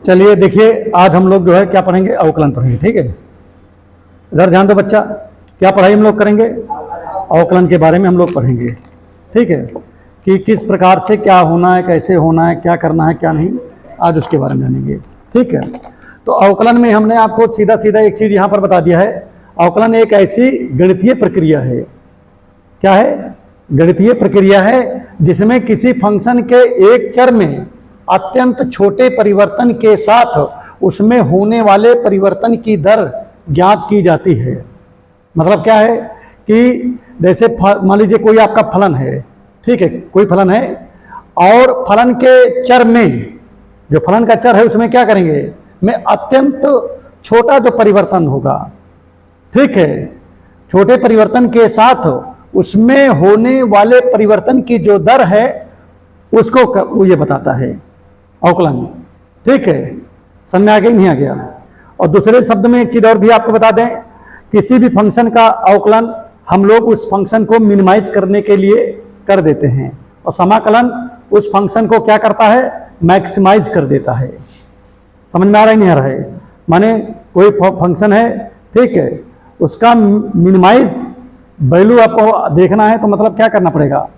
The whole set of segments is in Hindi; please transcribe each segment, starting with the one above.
चलिए देखिए, आज हम लोग जो है क्या पढ़ेंगे, अवकलन पढ़ेंगे। ठीक है, इधर ध्यान दो बच्चा। क्या पढ़ाई हम लोग करेंगे? अवकलन के बारे में हम लोग पढ़ेंगे। ठीक है, कि किस प्रकार से क्या होना है, कैसे होना है, क्या करना है, क्या नहीं, आज उसके बारे में जानेंगे। ठीक है, तो अवकलन में हमने आपको सीधा सीधा एक चीज़ यहाँ पर बता दिया है। अवकलन एक ऐसी गणितीय प्रक्रिया है। क्या है? गणितीय प्रक्रिया है जिसमें किसी फंक्शन के एक चर में अत्यंत छोटे परिवर्तन के साथ उसमें होने वाले परिवर्तन की दर ज्ञात की जाती है। मतलब क्या है कि जैसे मान लीजिए कोई आपका फलन है, ठीक है, कोई फलन है और फलन के चर में, जो फलन का चर है उसमें क्या करेंगे, में अत्यंत छोटा जो परिवर्तन होगा, ठीक है, छोटे परिवर्तन के साथ उसमें होने वाले परिवर्तन की जो दर है उसको वो ये बताता है अवकलन। ठीक है, समझ में आ गया नहीं आ गया? और दूसरे शब्द में एक चीज और भी आपको बता दें, किसी भी फंक्शन का अवकलन हम लोग उस फंक्शन को मिनिमाइज करने के लिए कर देते हैं, और समाकलन उस फंक्शन को क्या करता है, मैक्सिमाइज कर देता है। समझ में आ रहा है नहीं आ रहा है? माने कोई फंक्शन है, ठीक है, उसका मिनिमाइज वैल्यू आपको देखना है तो मतलब क्या करना पड़ेगा,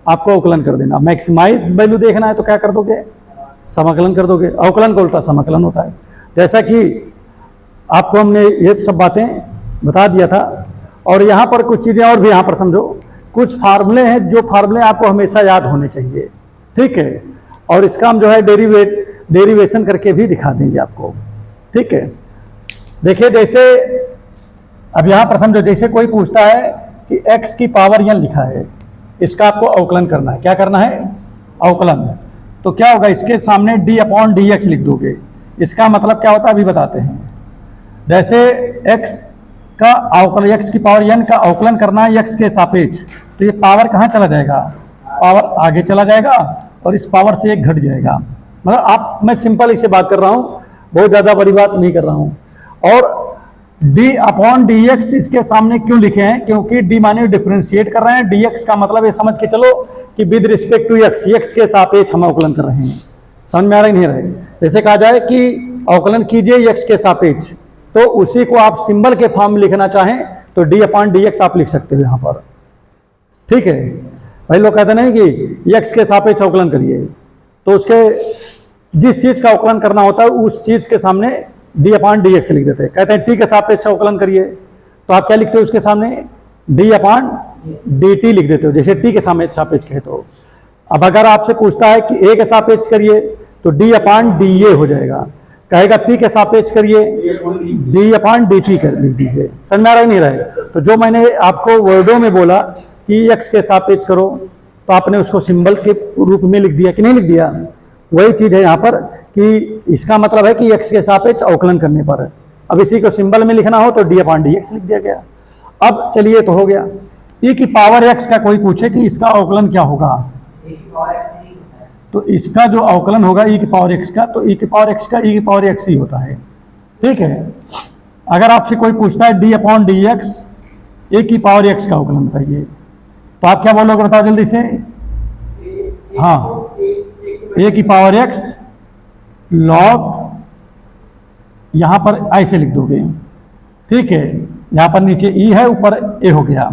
आपको अवकलन कर देना। मैक्सिमाइज वैल्यू देखना है तो क्या कर दोगे, समाकलन कर दोगे। अवकलन का उल्टा समाकलन होता है। जैसा कि आपको हमने ये सब बातें बता दिया था। और यहाँ पर कुछ चीज़ें और भी यहाँ पर समझो, कुछ फार्मूले हैं जो फार्मूले आपको हमेशा याद होने चाहिए। ठीक है, और इसका हम जो है डेरिवेशन करके भी दिखा देंगे आपको। ठीक है, देखिए जैसे अब यहाँ पर समझो, जैसे कोई पूछता है कि x की पावर n लिखा है, इसका आपको अवकलन करना है। क्या करना है? अवकलन। तो क्या होगा, इसके सामने d/dx लिख दोगे। इसका मतलब क्या होता है अभी बताते हैं। जैसे x का अवकलन, x की पावर n का अवकलन करना है x के सापेक्ष, तो ये पावर कहाँ चला जाएगा, पावर आगे चला जाएगा और इस पावर से एक घट जाएगा। मतलब मैं सिंपल इसे बात कर रहा हूँ, बहुत ज़्यादा बड़ी बात नहीं कर रहा हूँ। और d/dx इसके सामने क्यों लिखे हैं, क्योंकि d माने डिफरेंशिएट कर रहे हैं, dx का मतलब ये समझ के चलो कि विद रिस्पेक्ट टू x के सापेक्ष हम अवकलन कर रहे हैं। समझ में आ रहा नहीं रहे? जैसे कहा जाए कि अवकलन कीजिए x के सापेक्ष, तो उसी को आप सिंबल के फॉर्म में लिखना चाहें तो d/dx आप लिख सकते हो यहाँ पर। ठीक है भाई, लोग कहते नहीं कि x के सापेक्ष अवकलन करिए, तो उसके जिस चीज का अवकलन करना होता है उस चीज के सामने d/dx लिख देते हैं। कहते हैं t के सापेक्ष अवकलन करिए, तो आप क्या लिखते हो उसके सामने, d/dt लिख देते हो, जैसे t के सापेक्ष कहे तो। अब अगर आपसे पूछता है कि a के सापेक्ष करिए तो d/da हो जाएगा। कहेगा p के सापेक्ष करिए, d/dt कर लिख दीजिए। समझ में आ रहा नहीं रहा है? तो जो मैंने आपको वर्डों में बोला कि x के सापेक्ष करो, तो आपने उसको सिंबल के रूप में लिख दिया कि नहीं लिख दिया? वही चीज है यहाँ पर कि इसका मतलब है कि x के सापेक्ष अवकलन करने पर। अब इसी को सिंबल में लिखना हो तो d/dx लिख दिया गया। अब चलिए तो हो गया। e की पावर x का कोई पूछे कि इसका अवकलन क्या होगा, तो इसका जो अवकलन होगा e की पावर x का, तो e की पावर x का e की पावर x ही होता है। ठीक है, अगर आपसे कोई पूछता है d/dx a की पावर x का अवकलन बताइए, तो आप क्या बोलोगे, बताओ जल्दी से। हाँ, a की पावर x log, यहां पर ऐसे लिख दोगे। ठीक है, यहां पर नीचे e है, ऊपर a हो गया।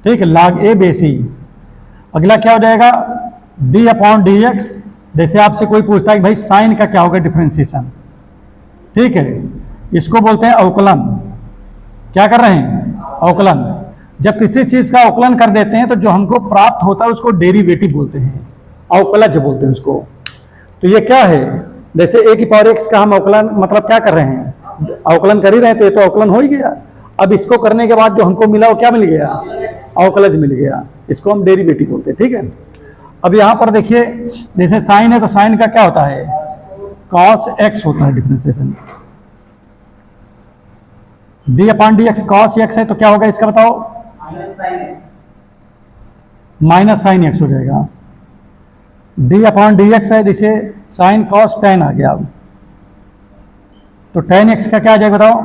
ठीक है, log a बेस e। अगला क्या हो जाएगा, d/dx। जैसे आपसे कोई पूछता है कि भाई साइन का क्या होगा डिफरेंशिएशन, ठीक है, इसको बोलते हैं अवकलन। क्या कर रहे हैं, अवकलन। जब किसी चीज का अवकलन कर देते हैं तो जो हमको प्राप्त होता है उसको डेरिवेटिव बोलते हैं, अवकलज बोलते हैं उसको। तो ये क्या है, जैसे a की पावर x का हम अवकलन मतलब क्या कर रहे हैं, अवकलन कर ही रहे हैं, तो ये तो अवकलन हो ही गया। अब इसको करने के बाद जो हमको मिला वो क्या मिल गया, अवकलज मिल गया, इसको हम डेरिवेटिव बोलते हैं। ठीक है, अब यहाँ पर देखिए जैसे साइन है तो साइन का क्या होता है, cos x होता है डिफरेंशिएशन। d/dx cos x है तो क्या होगा इसका बताओ, माइनस साइन x हो जाएगा। d/dx है, जैसे साइन cos tan आ गया, अब तो tan x का क्या आ जाएगा बताओ,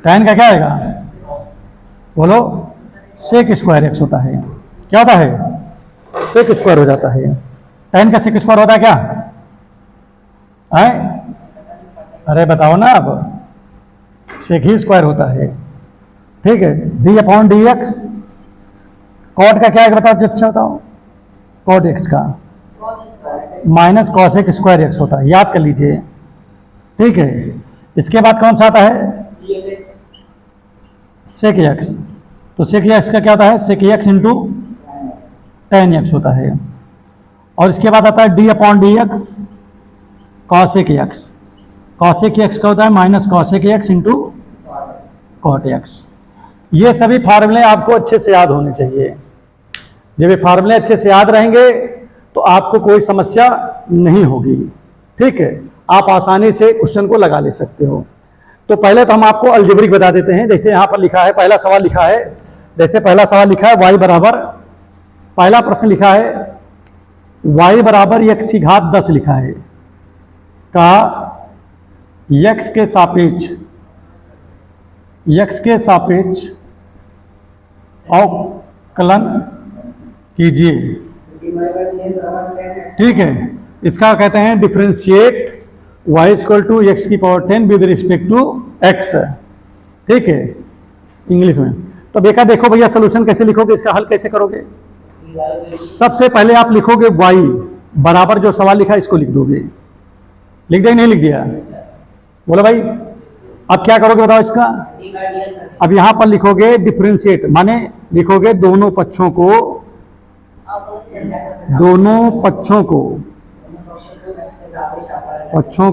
tan का क्या आएगा, बोलो, sec स्क्वायर x होता है। क्या होता है, sec स्क्वायर हो जाता है। tan का sec स्क्वायर होता है क्या, है? अरे बताओ ना, अब सेक ही स्क्वायर होता है, ठीक है। D upon d x, cot का क्या है बताओ, अच्छा बताओ, कॉट एक्स का माइनस कॉसेक स्क्वायर एक्स होता है, याद कर लीजिए, ठीक है। इसके बाद कौन सा आता है? Sec x. तो सेक एक्स का क्या होता है? Sec x into tan x होता है। और इसके बाद आता है d upon d x cosec x. Cosec x का होता है minus cosec x into cot x. ये सभी फार्मूले आपको अच्छे से याद होने चाहिए। जब ये फार्मूले अच्छे से याद रहेंगे तो आपको कोई समस्या नहीं होगी, ठीक है। आप आसानी से क्वेश्चन को लगा ले सकते हो। तो पहले तो हम आपको अलजेब्रिक बता देते हैं। जैसे यहाँ पर लिखा है, पहला सवाल लिखा है, जैसे पहला सवाल लिखा है y बराबर, पहला प्रश्न लिखा है y बराबर x की घात 10 लिखा है का x के सापेक्ष अवकलन कीजिए, ठीक है। इसका कहते हैं differentiate y equal to x की power 10 with respect to x, ठीक है, इंग्लिश में। तो बेटा देखो भैया, सोल्यूशन कैसे लिखोगे, इसका हल कैसे करोगे? सबसे पहले आप लिखोगे y बराबर, जो सवाल लिखा है इसको लिख दोगे। लिख दिया नहीं लिख दिया? बोलो भाई। अब क्या करोगे बताओ इसका? अब यहां पर लिखोगे डिफरेंशिएट, माने लिखोगे दोनों पक्षों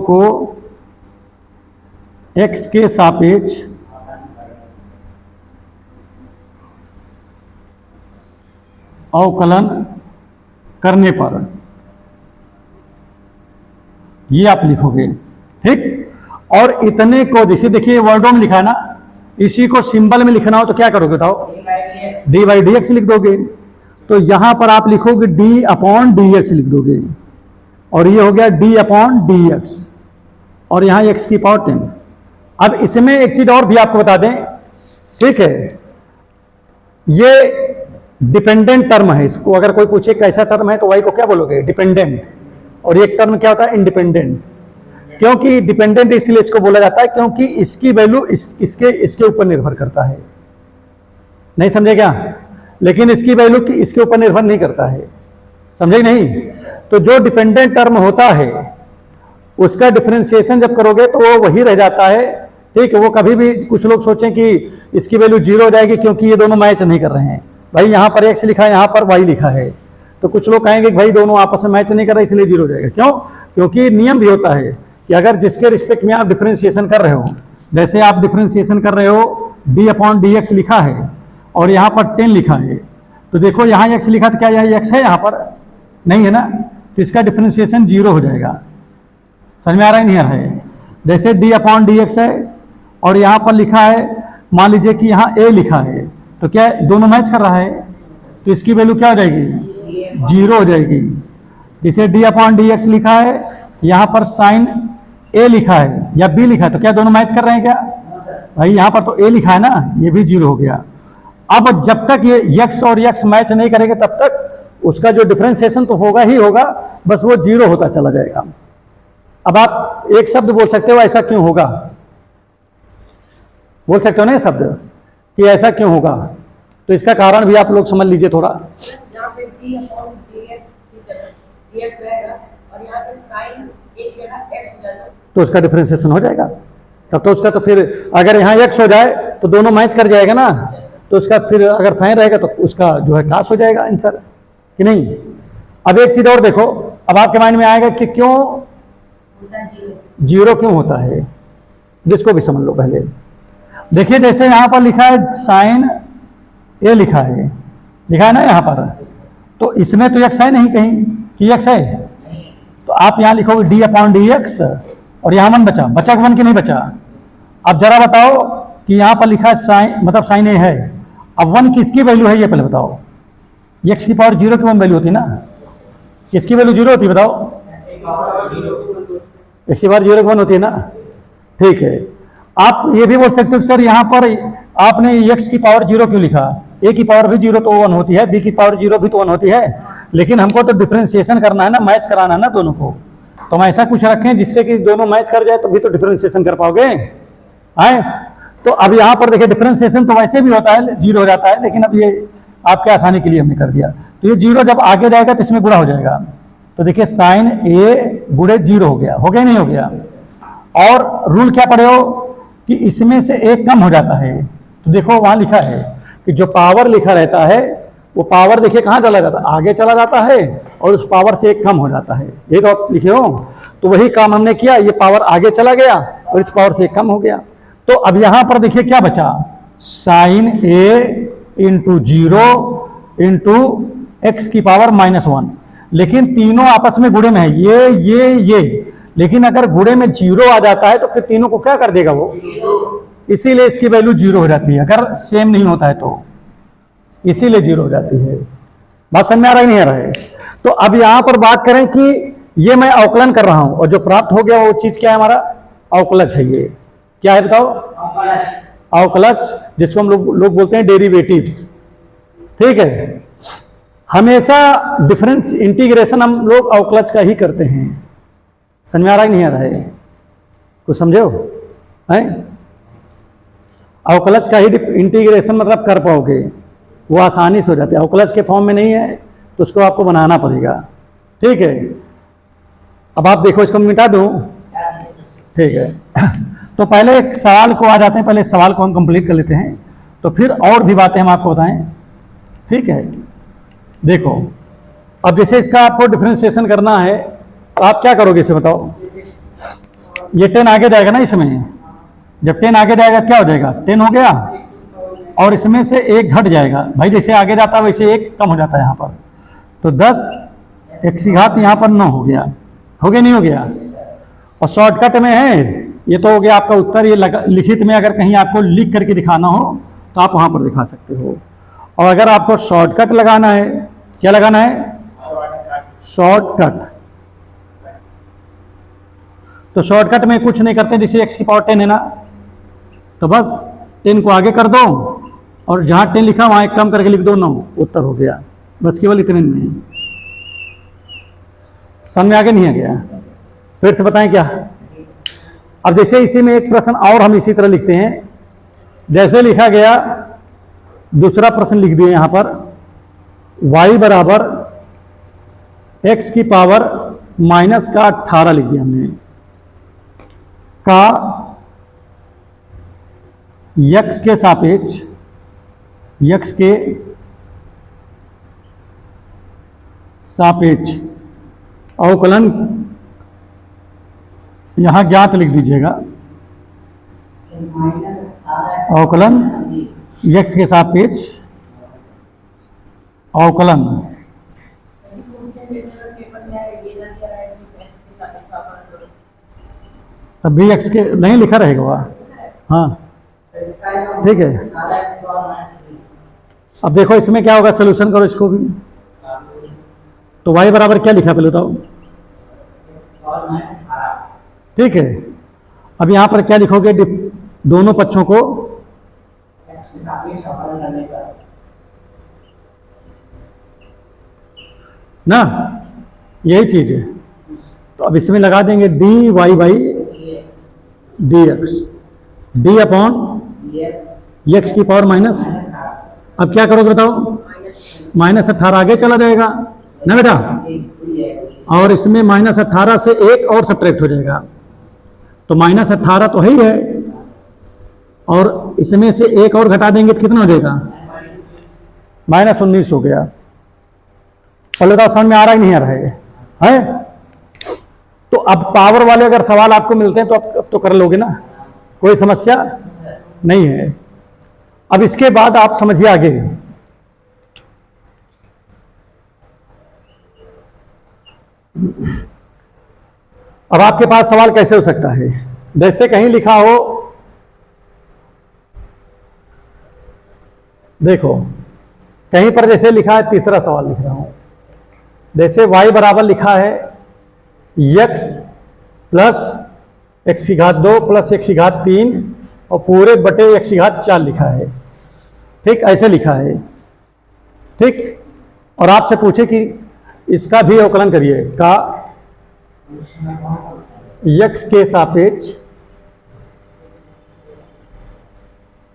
को x के सापेक्ष अवकलन करने पर, ये आप लिखोगे, ठीक। और इतने को, जैसे देखिए वर्डों में लिखा है ना, इसी को सिंबल में लिखना हो तो क्या करोगे बताओ? डी बाई डी एक्स लिख दोगे। तो यहां पर आप लिखोगे डी अपॉन डी एक्स लिख दोगे, और ये हो गया डी अपॉन डी एक्स, और यहां एक्स की पावर 10। अब इसमें एक चीज और भी आपको बता दें, ठीक है, ये डिपेंडेंट टर्म है। इसको अगर कोई पूछे कैसा टर्म है तो वाई को क्या बोलोगे? डिपेंडेंट। और एक टर्म क्या होता है? इंडिपेंडेंट। क्योंकि डिपेंडेंट इसलिए इसको बोला जाता है क्योंकि इसकी वैल्यू इसके ऊपर निर्भर करता है, नहीं समझे क्या? लेकिन इसकी वैल्यू इसके ऊपर निर्भर नहीं करता है, समझे नहीं? तो जो डिपेंडेंट टर्म होता है उसका डिफरेंशिएशन जब करोगे तो वो वही रह जाता है, ठीक है। वो कभी भी, कुछ लोग सोचें कि इसकी वैल्यू 0 हो जाएगी क्योंकि ये दोनों मैच नहीं कर रहे हैं। भाई यहाँ पर x लिखा है, यहाँ पर y लिखा है, तो कुछ लोग कहेंगे कि भाई दोनों आपस में मैच नहीं कर रहे इसलिए 0 हो जाएगा। क्यों? क्योंकि नियम भी होता है कि अगर जिसके रिस्पेक्ट में आप डिफरेंशिएशन कर रहे हो, जैसे आप डिफरेंशिएशन कर रहे हो डी अपॉन डी एक्स लिखा है और यहाँ पर 10 लिखा है, तो देखो यहाँ x लिखा तो क्या यह x है? यहाँ पर नहीं है ना, तो इसका डिफरेंशिएशन 0 हो जाएगा। समझ में आ रहा है नहीं आ रहा है? जैसे डी अपॉन डी एक्स है और यहाँ पर लिखा है, मान लीजिए कि यहाँ a लिखा है, तो क्या दोनों मैच कर रहा है, तो इसकी वैल्यू क्या हो जाएगी? 0 हो जाएगी। जैसे डी अपॉन डी एक्स लिखा है, यहाँ पर साइन a लिखा है या b लिखा है, तो क्या दोनों मैच कर रहे हैं क्या? भाई यहाँ पर तो a लिखा है ना, ये भी 0 हो गया। अब जब तक ये x और x मैच नहीं करेंगे तब तक उसका जो डिफरेंशिएशन तो होगा ही होगा, बस वो 0 होता चला जाएगा। अब आप एक शब्द बोल सकते हो ऐसा क्यों होगा, बोल सकते हो ना ये शब्द कि ऐसा क्यों होगा, तो इसका कारण भी आप लोग समझ लीजिए थोड़ा। यहाँ पे d अपॉन dx की जगह dx रहेगा और यहाँ पे sin एक जगह x हो जाएगा, तो उसका डिफरेंशिएशन हो जाएगा तब तो उसका, तो फिर अगर यहाँ x हो जाए तो दोनों मैच कर जाएगा ना, तो उसका फिर अगर साइन रहेगा तो उसका जो है काश हो जाएगा आंसर, कि नहीं? अब एक चीज और देखो, अब आपके माइंड में आएगा कि क्यों 0 क्यों होता है, जिसको भी समझ लो पहले। देखिए जैसे यहाँ पर लिखा है साइन a लिखा है ना यहाँ पर, तो इसमें तो x है नहीं कहीं कि x है, तो आप यहाँ लिखोगे d अपॉन डी एक्स और यहाँ 1 बचा कि 1 की नहीं बचा? अब जरा बताओ कि यहाँ पर लिखा है साइन, मतलब साइन a है, अब 1 किसकी वैल्यू है ये पहले बताओ? x की पावर 0 की 1 वैल्यू होती ना, किसकी वैल्यू 0 होती बताओ? x की पावर 0 की 1 होती है ना, ठीक है। आप ये भी बोल सकते हो सर यहाँ पर आपने x की पावर 0 क्यों लिखा? a की पावर भी 0 तो 1 होती है, b की पावर 0 भी तो 1 होती है, लेकिन हमको तो डिफरेंशिएशन करना है ना, मैच कराना है ना दोनों को, तो हम ऐसा कुछ रखें जिससे कि दोनों मैच कर जाए, तो भी तो डिफरेंशिएशन कर पाओगे। है तो अब यहाँ पर देखिए डिफरेंशिएशन तो वैसे भी होता है, जीरो हो जाता है, लेकिन अब ये आपके आसानी के लिए हमने कर दिया। तो ये जीरो जब आगे जाएगा तो इसमें गुणा हो जाएगा। तो देखिए साइन ए गुणे जीरो हो गया नहीं हो गया। और रूल क्या पढ़े हो कि इसमें से एक कम हो जाता है। तो देखो वहां लिखा है कि जो पावर लिखा रहता है वो पावर देखिए कहाँ चला जाता है, आगे चला जाता है, और उस पावर से एक कम हो जाता है। ये तो आप लिखे हो, तो वही काम हमने किया, ये पावर आगे चला गया और इस पावर से एक कम हो गया। तो अब यहां पर देखिए क्या बचा, साइन ए इंटू जीरो इंटू एक्स की पावर -1। लेकिन तीनों आपस में गुणे में है, ये। लेकिन अगर गुणे में जीरो आ जाता है तो फिर तीनों को क्या कर देगा वो, इसीलिए इसकी वैल्यू जीरो हो जाती है अगर सेम नहीं होता है तो, इसीलिए जीरो हो जाती है। बात समझ में आ रहा है नहीं आ रहा है? तो अब यहां पर बात करें कि ये मैं अवकलन कर रहा हूं और जो प्राप्त हो गया वो चीज क्या है, हमारा अवकलज है। ये क्या है बताओ, अवकलज, जिसको हम लोग बोलते हैं डेरिवेटिव्स। ठीक है, हमेशा डिफरेंस इंटीग्रेशन हम लोग अवकलज का ही करते हैं। समझ में आ रहा है नहीं आ रहा है? कुछ समझे हो? अवकलज का ही इंटीग्रेशन मतलब कर पाओगे, वो आसानी से हो जाती है। अवकलज के फॉर्म में नहीं है तो उसको आपको बनाना पड़ेगा। ठीक है, अब आप देखो इसको मिटा दूं। ठीक है, तो पहले एक सवाल को आ जाते हैं, पहले सवाल को हम कंप्लीट कर लेते हैं, तो फिर और भी बातें हम आपको बताएं। ठीक है, देखो अब जैसे इसका आपको डिफरेंशिएशन करना है तो आप क्या करोगे इसे बताओ। ये 10 आगे जाएगा ना, इसमें जब 10 आगे जाएगा क्या हो जाएगा, 10 हो गया और इसमें से एक घट जाएगा। भाई जैसे आगे जाता है वैसे एक कम हो जाता है यहाँ पर, तो 10 एक्स की घात यहाँ पर 9 हो गया नहीं हो गया। और शॉर्टकट में है, ये तो हो गया आपका उत्तर। ये लिखित में अगर कहीं आपको लिख करके दिखाना हो तो आप वहाँ पर दिखा सकते हो। और अगर आपको शॉर्टकट लगाना है, क्या लगाना है, शॉर्टकट, तो शॉर्टकट में कुछ नहीं करते, जैसे एक्स की पावर 10 है ना, तो बस 10 को आगे कर दो और जहां 10 लिखा वहां एक कम करके लिख दो 9, उत्तर हो गया। बस केवल इतने में। समझ में आगे नहीं आ गया? फिर से बताएं क्या। अब जैसे इसी में एक प्रश्न और हम इसी तरह लिखते हैं, जैसे लिखा गया, दूसरा प्रश्न लिख दिए यहां पर, y बराबर x की पावर -18 लिख दिया हमने, का x के सापेक्ष, x के सापेक्ष अवकलन यहां ज्ञात लिख दीजिएगा। अवकलन x के सापेक्ष अवकलन, तब भी x के नहीं लिखा रहेगा वह। हाँ ठीक है, अब देखो इसमें क्या होगा, सोल्यूशन करो इसको भी। तो y बराबर क्या लिखा पहले बताओ। ठीक है, अब यहां पर क्या लिखोगे, दोनों पक्षों को ना, यही चीज है। तो अब इसमें लगा देंगे dy by dx, d upon x की पावर माइनस, अब क्या करोगे बताओ, -18 आगे चला जाएगा ना बेटा, और इसमें -18 से एक और सब्ट्रैक्ट हो जाएगा, तो -18 तो है ही है, और इसमें से एक और घटा देंगे तो कितना हो जाएगा, -19 हो गया। पहले तो समझ में आ रहा ही नहीं आ रहा है? तो अब पावर वाले अगर सवाल आपको मिलते हैं तो अब तो कर लोगे ना, कोई समस्या नहीं है। अब इसके बाद आप समझिए आगे, अब आपके पास सवाल कैसे हो सकता है, जैसे कहीं लिखा हो, देखो कहीं पर जैसे लिखा है, तीसरा सवाल लिख रहा हूं, जैसे y बराबर लिखा है x प्लस x की घात 2 प्लस x की घात 3 और पूरे बटे x की घात 4 लिखा है। ठीक, ऐसे लिखा है। ठीक, और आपसे पूछे कि इसका भी अवकलन करिए, का x के सापेक्ष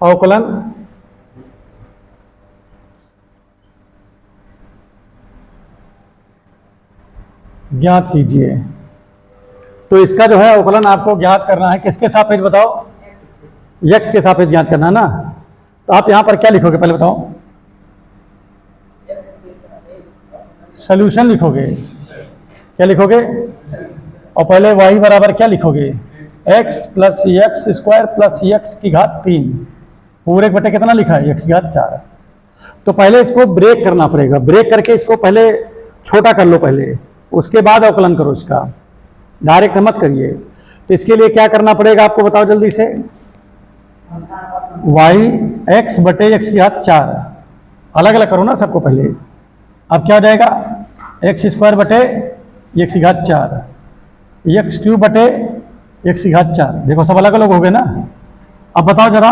अवकलन ज्ञात कीजिए। तो इसका जो है अवकलन आपको ज्ञात करना है, किसके सापेक्ष बताओ? x के सापेक्ष ज्ञात करना है ना। तो आप यहां पर क्या लिखोगे पहले बताओ? सॉल्यूशन लिखोगे। क्या लिखोगे? और पहले y बराबर क्या लिखोगे? x plus x square plus x की घात 3 पूरे बटे कितना लिखा है? x की घात 4। तो पहले इसको ब्रेक करना पड़ेगा, ब्रेक करके इसको पहले छोटा कर लो पहले, उसके बाद अवकलन करो इसका, डायरेक्ट मत करिए। तो इसके लिए क्या करना पड़ेगा आपको बताओ जल्दी से? y x बटे एक्स की घात 4 अलग अलग करो ना सबको पहले। अब क्या हो जाएगा? एक्स स्क्वायर बटे एक्स की घात 4 एक्स क्यूब बटे एक्स की घात 4। देखो सब अलग अलग हो गए ना। अब बताओ जरा,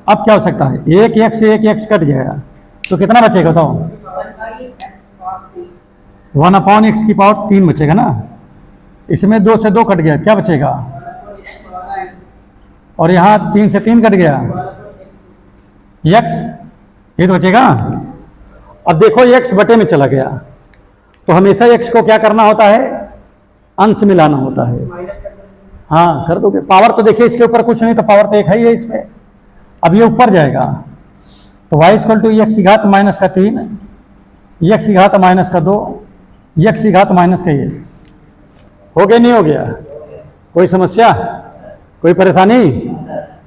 अब क्या हो सकता है? एक एक्स से एक एक्स कट जाएगा तो कितना बचेगा बताओ? 1/x की पावर 3 बचेगा ना। इसमें 2 से 2 कट गया, क्या बचेगा? और यहाँ 3 से 3 कट गया, x ये तो बचेगा। अब देखो x बटे में चला गया, तो हमेशा x को क्या करना होता है? अंश में लाना होता है। हाँ कर दोगे। पावर तो देखिए इसके ऊपर कुछ नहीं, तो पावर तो एक है ही है इसमें। अब ये ऊपर जाएगा तो y इक्वल टू एक्स की घात माइनस का 3 एक्स की घात माइनस का 2 एक्स की घात माइनस का ये। हो गया नहीं हो गया? कोई समस्या, कोई परेशानी?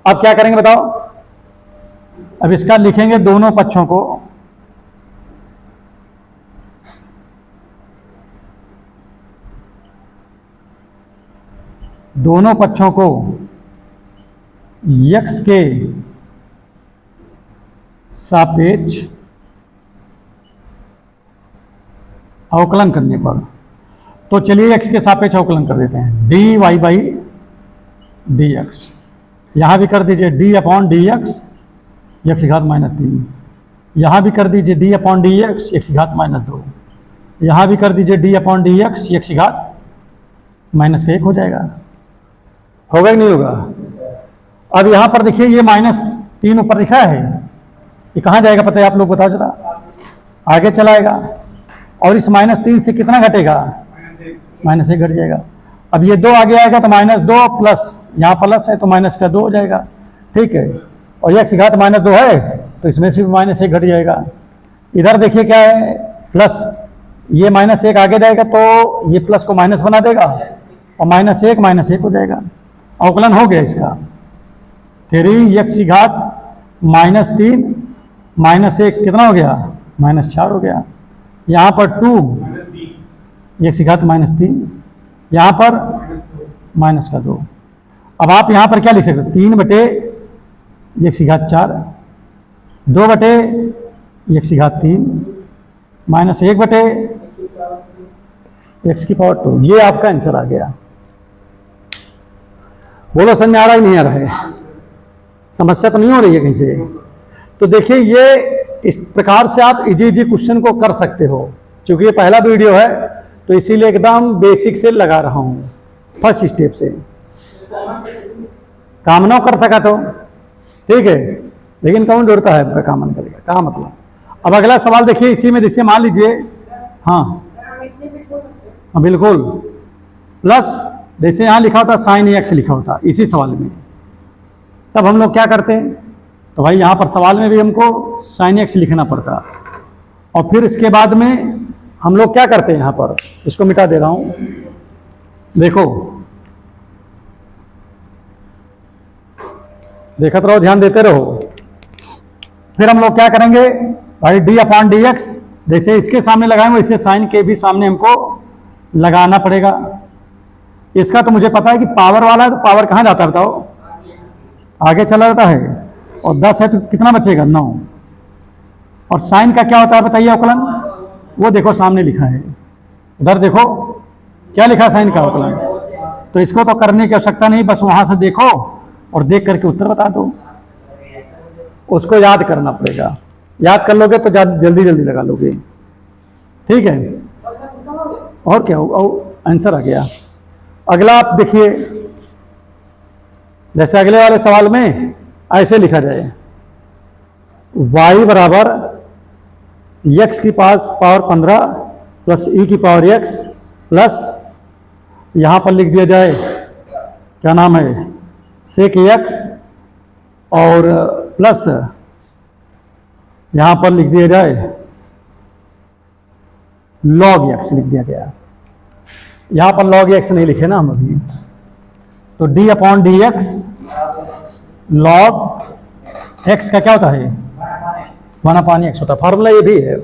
अब क्या करेंगे बताओ? अब इसका लिखेंगे दोनों पक्षों को, दोनों पक्षों को x के सापेक्ष अवकलन करने पर। तो चलिए x के सापेक्ष अवकलन कर देते हैं। dy बाई dx, यहाँ भी कर दीजिए d upon d x x की घात माइनस 3, यहाँ भी कर दीजिए d upon d x x की घात माइनस 2, यहाँ भी कर दीजिए d upon d x x की घात माइनस का 1 हो जाएगा। होगा कि नहीं होगा? अब यहाँ पर देखिए ये -3 ऊपर लिखा है, ये कहाँ जाएगा पता है आप लोग बताओ जरा? आगे चलाएगा। और इस -3 से कितना घटेगा? -1 घट जाएगा। अब ये 2 आगे आएगा तो -2 प्लस यहाँ प्लस है तो माइनस का 2 हो जाएगा, ठीक है। और एक्स घात -2 है तो इसमें से भी -1 घट जाएगा। इधर देखिए क्या है? प्लस, ये -1 आगे जाएगा तो ये प्लस को माइनस बना देगा और -1 हो जाएगा। अवकलन हो गया इसका। 3 एक्स की घात -3 -1 कितना हो गया? -4 हो गया। यहाँ पर 2 एक्स की घात -3, यहाँ पर -2। अब आप यहाँ पर क्या लिख सकते हो? 3 बटे एक्स की घात 4, 2 बटे एक्स की घात 3 -1 बटे एक्स की पावर 2। ये आपका आंसर आ गया। बोलो समझ में आ रहा है नहीं आ रहा है? समस्या तो नहीं हो रही है कहीं से? तो देखिए ये इस प्रकार से आप इजी क्वेश्चन को कर सकते हो। क्योंकि ये पहला वीडियो है तो इसीलिए एकदम बेसिक से लगा रहा हूँ, फर्स्ट स्टेप से। कामना कर सका तो ठीक है, लेकिन कौन ढूंढता है कामन करेगा? क्या मतलब? अब अगला सवाल देखिए इसी में, जैसे मान लीजिए, हाँ बिल्कुल, प्लस जैसे यहाँ लिखा होता साइन एक्स लिखा होता इसी सवाल में, तब हम लोग क्या करते हैं? तो भाई यहाँ पर सवाल में भी हमको साइन एक्स लिखना पड़ता, और फिर इसके बाद में हम लोग क्या करते हैं? यहाँ पर इसको मिटा दे रहा हूँ, देखो देखते रहो, ध्यान देते रहो। फिर हम लोग क्या करेंगे भाई? डी अपॉन डी एक्स, जैसे इसके सामने लगाएंगे वैसे साइन के भी सामने हमको लगाना पड़ेगा। इसका तो मुझे पता है कि पावर वाला है तो पावर कहाँ जाता है बताओ? आगे चला जाता है। और 10 है तो कितना बचेगा? 9। और साइन का क्या होता है बताइए अवकलन? वो देखो सामने लिखा है, उधर देखो क्या लिखा है साइन का अवकलन। तो इसको तो करने की आवश्यकता नहीं, बस वहां से देखो और देख करके उत्तर बता दो। उसको याद करना पड़ेगा, याद कर लोगे तो जल्दी जल्दी लगा लोगे, ठीक है। और क्या आंसर आ गया। अगला आप देखिए, जैसे अगले वाले सवाल में ऐसे लिखा जाए, y बराबर x की पावर 15 प्लस e की पावर x प्लस यहाँ पर लिख दिया जाए क्या नाम है सेक x और प्लस यहाँ पर लिख दिया जाए log x लिख दिया गया। यहाँ पर log x नहीं लिखे ना हम अभी, तो d upon d x log x का क्या होता है 1/x होता है, फार्मूला ये भी है।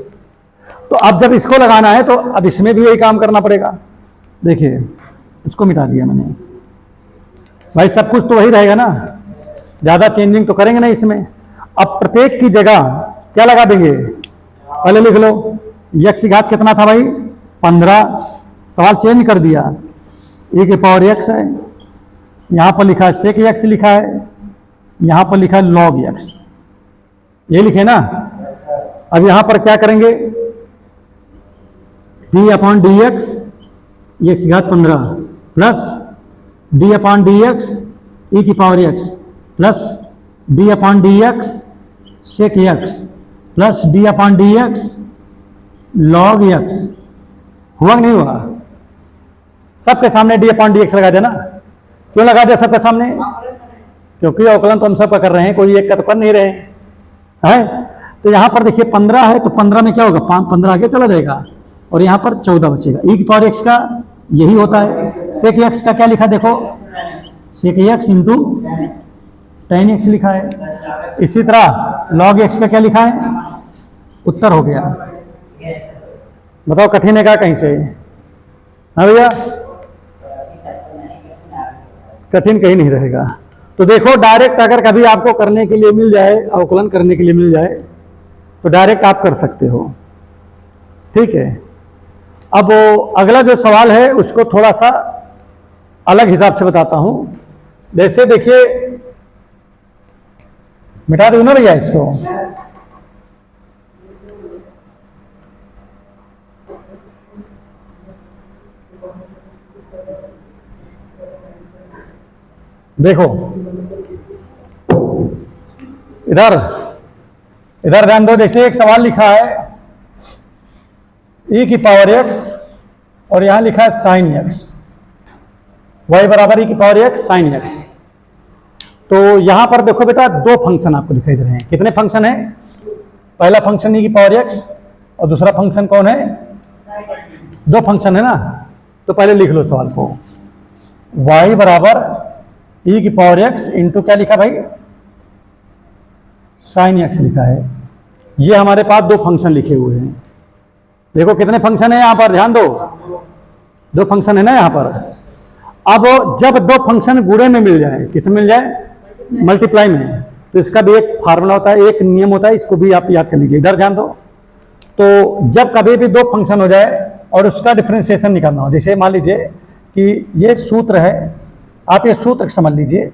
तो अब जब इसको लगाना है तो अब इसमें भी वही काम करना पड़ेगा। देखिए इसको मिटा दिया मैंने, भाई सब कुछ तो वही रहेगा ना, ज़्यादा चेंजिंग तो करेंगे नहीं इसमें। अब प्रत्येक की जगह क्या लगा देंगे, पहले लिख लो x की घात कितना था भाई 15, सवाल चेंज कर दिया, e की पावर x है, यहाँ पर लिखा है सेक x लिखा है, यहाँ पर लिखा है log x, ये लिखे ना। अब यहाँ पर क्या करेंगे, d upon d x x की घात 15 plus d upon d x e की power x plus d upon d x sec x plus d upon d x log x। हुआ कि नहीं हुआ? सबके सामने d अपॉन डी एक्स लगा देना। क्यों लगा दिया सबके सामने? क्योंकि अवकलन तो हम सब का कर रहे हैं, कोई एक का तो कर नहीं रहे हैं। तो यहाँ पर देखिए 15 है, तो 15 में क्या होगा 15 आगे चला जाएगा और यहाँ पर 14 बचेगा। e की पावर x का यही होता है। सेक x का क्या लिखा देखो, सेक x इंटू tan x लिखा है। इसी तरह log x का क्या लिखा है, उत्तर हो गया। बताओ कठिन है क्या कहीं से? हाँ भैया, कठिन कहीं नहीं रहेगा। तो देखो डायरेक्ट अगर कभी आपको करने के लिए मिल जाए, अवकलन करने के लिए मिल जाए, तो डायरेक्ट आप कर सकते हो, ठीक है। अब अगला जो सवाल है उसको थोड़ा सा अलग हिसाब से बताता हूं। जैसे देखिए, मिटा दो ना भैया इसको। देखो इधर इधर ध्यान दो। जैसे एक सवाल लिखा है e की पावर x और यहां लिखा है साइन x, y बराबर e की पावर x साइन x। तो यहां पर देखो बेटा दो फंक्शन आपको दिखाई दे रहे हैं। कितने फंक्शन है? पहला फंक्शन e की पावर x और दूसरा फंक्शन कौन है? दो फंक्शन है ना। तो पहले लिख लो सवाल को, y बराबर e की पावर x इंटू क्या लिखा भाई साइन x लिखा है। ये हमारे पास दो फंक्शन लिखे हुए हैं। देखो कितने फंक्शन है यहाँ पर, ध्यान दो, दो फंक्शन है ना यहाँ पर। अब जब दो फंक्शन गुणे में मिल जाए, किस में मिल जाए? मल्टीप्लाई में, तो इसका भी एक फार्मूला होता है, एक नियम होता है, इसको भी आप याद कर लीजिए। इधर ध्यान दो। तो जब कभी भी दो फंक्शन हो जाए और उसका डिफरेंशिएशन निकालना हो, जैसे मान लीजिए कि ये सूत्र है, आप ये सूत्र समझ लीजिए,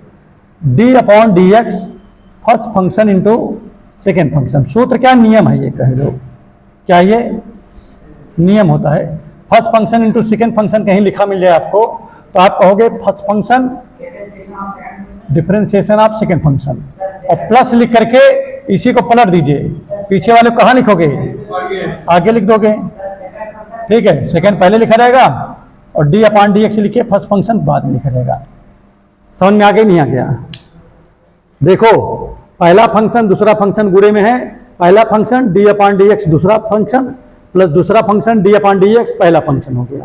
d upon d x first function into second function. सूत्र क्या नियम है, ये कह दो क्या ये नियम होता है। First function into second function कहीं लिखा मिल जाए आपको, तो आप कहोगे first function differentiation of second function, और प्लस लिख करके इसी को पलट दीजिए। पीछे वाले को कहाँ लिखोगे? आगे लिख दोगे, ठीक है। सेकेंड पहले लिखा जाएगा और d अपॉन डी एक्स लिखिए, फर्स्ट फंक्शन बाद में लिखा जाएगा। समझ में आ गया नहीं आ गया? देखो पहला फंक्शन दूसरा फंक्शन गुणे में है। पहला function d upon d x दूसरा फंक्शन प्लस दूसरा function d upon d x पहला फंक्शन हो गया।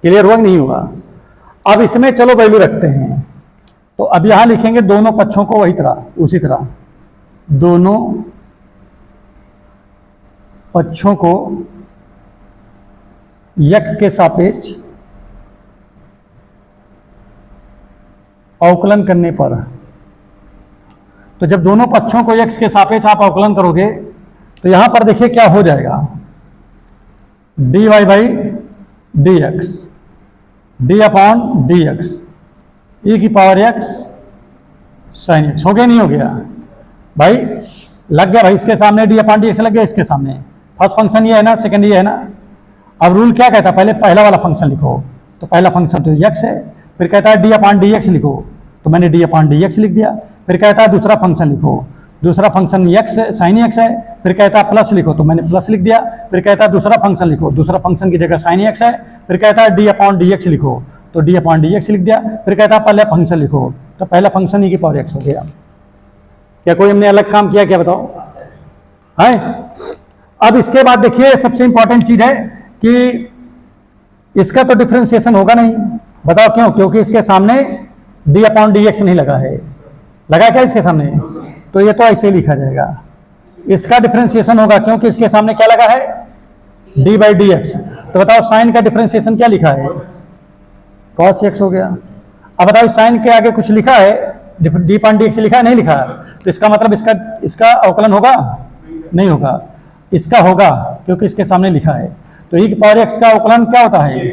क्लियर हुआ कि नहीं हुआ? अब इसमें चलो वैल्यू रखते हैं। तो अब यहां लिखेंगे दोनों पक्षों को वही तरह, उसी तरह दोनों पक्षों को x के सापेक्ष अवकलन करने पर, तो जब दोनों पक्षों को x के सापेक्ष आप अवकलन करोगे तो यहां पर देखिए क्या हो जाएगा, dy by d x, d upon d x e की पावर x साइन x। हो गया नहीं हो गया भाई? लग गया भाई, इसके सामने d अपॉन डी एक्स लग गया, इसके सामने फर्स्ट फंक्शन ये है ना, सेकंड ये है ना। अब रूल क्या कहता है, पहले पहला वाला फंक्शन लिखो, तो पहला फंक्शन तो x है। फिर कहता है d/dx लिखो, तो मैंने d/dx लिख दिया। फिर कहता है दूसरा फंक्शन लिखो, दूसरा फंक्शन x है, sin x है। फिर कहता है प्लस लिखो, तो मैंने प्लस लिख दिया। फिर कहता है दूसरा फंक्शन लिखो, दूसरा फंक्शन की जगह sin x है। फिर कहता है d/dx लिखो, तो d/dx लिख दिया। फिर कहता है पहला फंक्शन लिखो, तो पहला फंक्शन e⁻x हो गया। क्या कोई हमने अलग काम किया क्या, बताओ? है। अब इसके बाद देखिए सबसे इंपॉर्टेंट चीज है कि इसका तो डिफरेंशिएशन होगा नहीं। बताओ क्यों? क्योंकि इसके सामने d/dx नहीं लगा है। लगा क्या इसके सामने? तो ये तो ऐसे ही लिखा जाएगा। इसका डिफरेंशिएशन होगा क्योंकि इसके सामने क्या लगा है? d/dx। तो बताओ साइन का डिफरेंशिएशन क्या लिखा है? cos x हो गया। अब बताओ साइन के आगे कुछ लिखा है? d/dx लिखा है, नहीं लिखा? तो इसका मतलब इसका अवकलन होगा? नहीं होगा। इसका होगा क्योंकि इसके सामने लिखा है। तो e⁻x का अवकलन क्या होता है?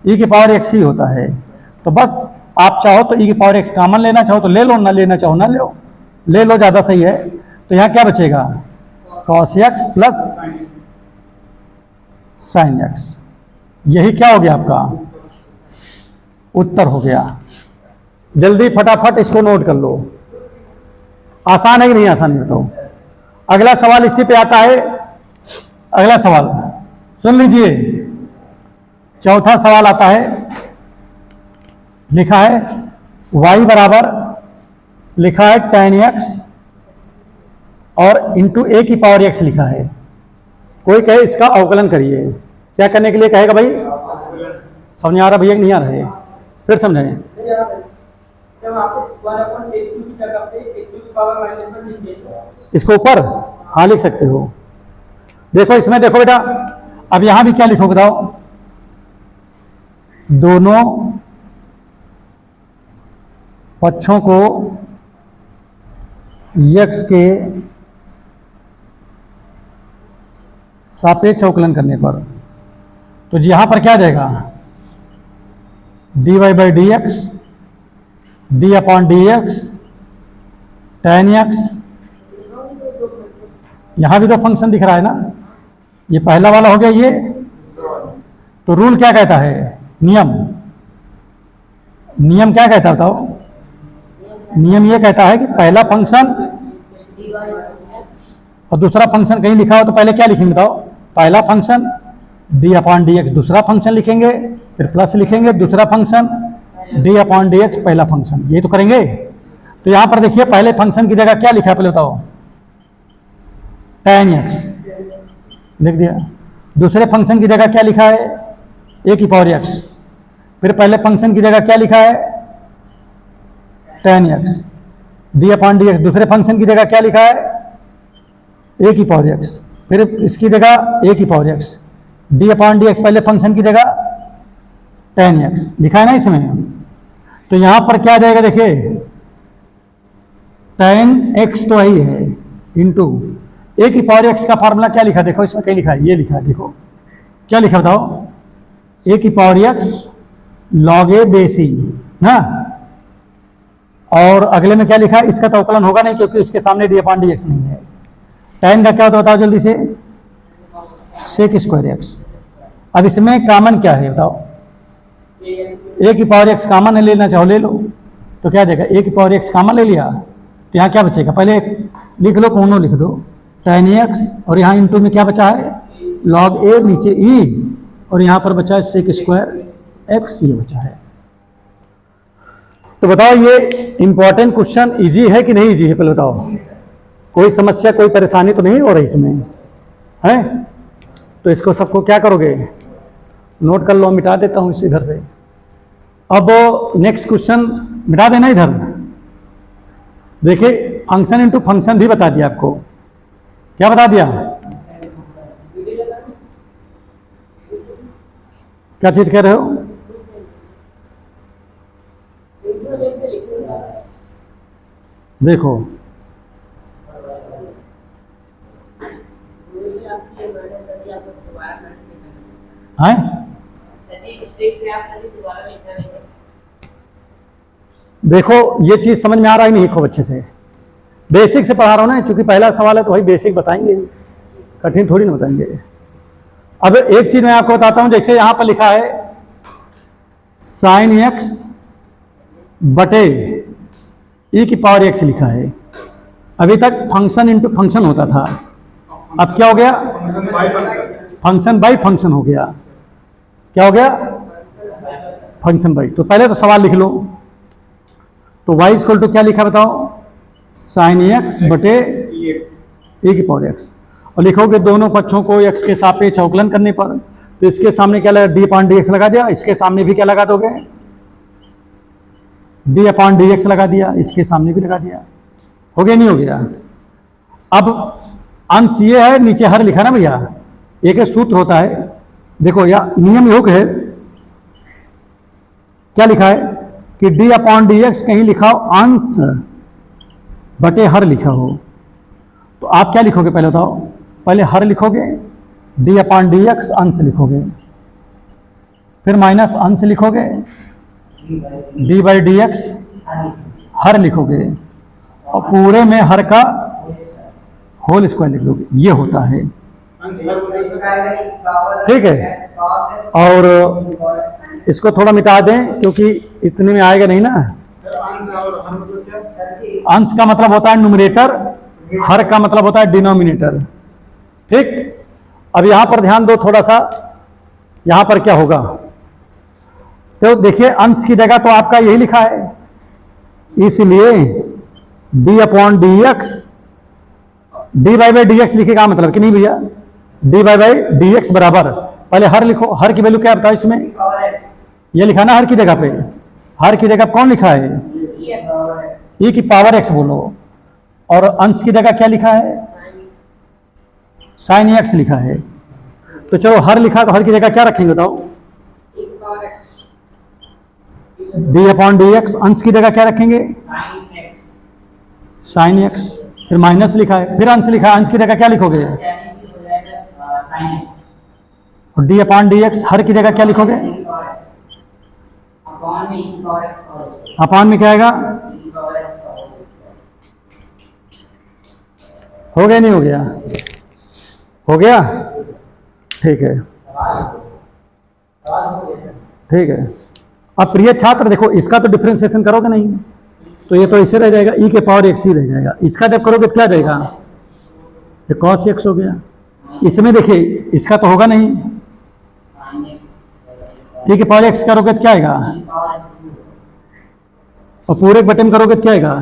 e⁻x ही होता है। तो बस आप चाहो तो e⁻x कॉमन लेना चाहो तो ले लो, ना लेना चाहो ना लो, ले लो ज़्यादा सही है। तो यहाँ क्या बचेगा? cos x plus sin x। यही क्या हो गया आपका उत्तर हो गया। जल्दी फटाफट इसको नोट कर लो। आसान है कि नहीं आसान है बताओ? अगला सवाल इसी पे आता है। अगला सवाल सुन लीजिए, चौथा सवाल आता है। लिखा है y बराबर लिखा है tan x और इंटू a⁻x लिखा है। कोई कहे इसका अवकलन करिए। क्या करने के लिए कहेगा भाई? समझ में आ रहा भैया नहीं आ रहा है? फिर समझाएं। इसको ऊपर हाँ लिख सकते हो। देखो इसमें देखो बेटा, अब यहां भी क्या लिखो बताओ? दोनों पक्षों को x के सापेक्ष अवकलन करने पर, तो यहां पर क्या जाएगा? dy/dx, d/dx, tan x। यहां भी तो फंक्शन दिख रहा है ना, ये पहला वाला हो गया ये। तो रूल क्या कहता है? नियम क्या कहता है बताओ? नियम ये कहता है कि पहला फंक्शन और दूसरा फंक्शन कहीं लिखा हो तो पहले क्या लिखेंगे बताओ? पहला फंक्शन d/dx, दूसरा फंक्शन लिखेंगे, फिर प्लस लिखेंगे, दूसरा फंक्शन d/dx, पहला फंक्शन। ये तो करेंगे। तो यहां पर देखिए पहले फंक्शन की जगह क्या लिखा है पहले बताओ? tan x लिख दिया। दूसरे फंक्शन की जगह क्या लिखा है? a⁻x। फिर पहले फंक्शन की जगह क्या लिखा है? tan x। d/dx दूसरे फंक्शन की जगह क्या लिखा है? a⁻x। फिर इसकी जगह a⁻x, d/dx पहले फंक्शन की जगह tan x लिखा है ना इसमें। तो यहां पर क्या जाएगा देखिए? tan x तो यही है इंटू a⁻x का फार्मूला क्या लिखा? देखो इसमें कहीं लिखा है, ये लिखा है, देखो क्या लिखा बताओ? a⁻x log a base e ना। और अगले में क्या लिखा है? इसका तो अवकलन होगा नहीं क्योंकि इसके सामने d/dx नहीं है। tan का क्या होता है बताओ जल्दी से? sec²x। अब इसमें कॉमन क्या है बताओ? a⁻x कॉमन लेना चाहो ले लो, तो क्या देगा? a⁻x कॉमन ले लिया तो यहाँ क्या बचेगा? पहले लिख लो, कोनो लिख दो, tan x, और यहाँ इंटू में क्या बचा है? log a, नीचे e, और यहाँ पर बचा है sec²x, ये बचा है। तो बताओ ये इंपॉर्टेंट क्वेश्चन इजी है कि नहीं इजी है? पहले बताओ, कोई समस्या कोई परेशानी तो नहीं हो रही इसमें है? तो इसको सबको क्या करोगे? नोट कर लो। मिटा देता हूँ इस इधर से। अब नेक्स्ट क्वेश्चन मिटा देना इधर। देखिए फंक्शन इंटू फंक्शन भी बता दिया आपको। क्या बता दिया? क्या चीज कह रहे हो? देखो हैं? देखो ये चीज समझ में आ रहा है नहीं? खूब अच्छे से बेसिक से पढ़ा रहा हूं ना, क्योंकि पहला सवाल है तो भाई बेसिक बताएंगे, कठिन थोड़ी ना बताएंगे। अब एक चीज मैं आपको बताता हूं, जैसे यहां पर लिखा है साइन एक्स बटे e की पावर एक्स लिखा है। अभी तक फंक्शन इंटू फंक्शन होता था, अब क्या हो गया? फंक्शन बाई फंक्शन हो गया। क्या हो गया? Function by. तो पहले तो सवाल लिख लो। तो y इक्वल टू क्या लिखा बताओ? साइन एक्स बटे e की पावर एक्स। और लिखोगे दोनों पक्षों को x के सापेक्ष अवकलन करने पर, तो इसके सामने क्या लगा? d अपॉन डी एक्स लगा दिया। इसके सामने भी क्या लगा दोगे? d अपॉन डी एक्स लगा दिया। इसके सामने भी लगा दिया। हो गया नहीं हो गया? अब अंश ये है, नीचे हर लिखा ना भैया, एक सूत्र होता है, देखो या नियम योग है। क्या लिखा है कि d अपॉन डी एक्स कहीं लिखा हो अंश बटे हर लिखा हो, तो आप क्या लिखोगे पहले बताओ? पहले हर लिखोगे, d अपॉन डी एक्स अंश लिखोगे, फिर माइनस अंश लिखोगे, d बाई डी एक्स हर लिखोगे, और पूरे में हर का होल स्क्वायर लिख लोगे। ये होता है, ठीक है। और इसको थोड़ा मिटा दें क्योंकि इतने में आएगा नहीं ना। अंश का मतलब होता है न्यूमरेटर, हर का मतलब होता है डिनोमिनेटर, ठीक। अब यहां पर ध्यान दो थोड़ा सा, यहां पर क्या होगा? तो देखिए अंश की जगह तो आपका यही लिखा है, इसलिए d upon d x, D by d x लिखेगा मतलब कि नहीं भैया? डी बाई डी एक्स बराबर, पहले हर लिखो। हर की वैल्यू क्या बताओ इसमें? ये लिखा ना हर की जगह पे। हर की जगह कौन लिखा है? e की पावर x बोलो। और अंश की जगह क्या लिखा है? साइन एक्स लिखा है। तो चलो हर लिखा तो हर की जगह क्या रखेंगे बताओ? d upon d x. अंश की जगह क्या रखेंगे? Sine x. फिर माइनस लिखा है, फिर अंश लिखा है, अंश की जगह क्या लिखोगे? और d अपॉन डी एक्स हर की जगह क्या लिखोगे? अपॉन में क्या आएगा? हो गया नहीं हो गया? हो गया, ठीक है, ठीक है। अब प्रिय छात्र देखो, इसका तो डिफरेंशिएशन करोगे नहीं, तो ये तो ऐसे रह जाएगा, e के पावर एक्स ही रह जाएगा। इसका जब करोगे क्या रहेगा? ये cos एक्स हो गया। इसमें देखिए इसका तो होगा नहीं, e के पावर एक्स करोगे तो क्या आएगा? और पूरे बटे में करोगे तो क्या आएगा?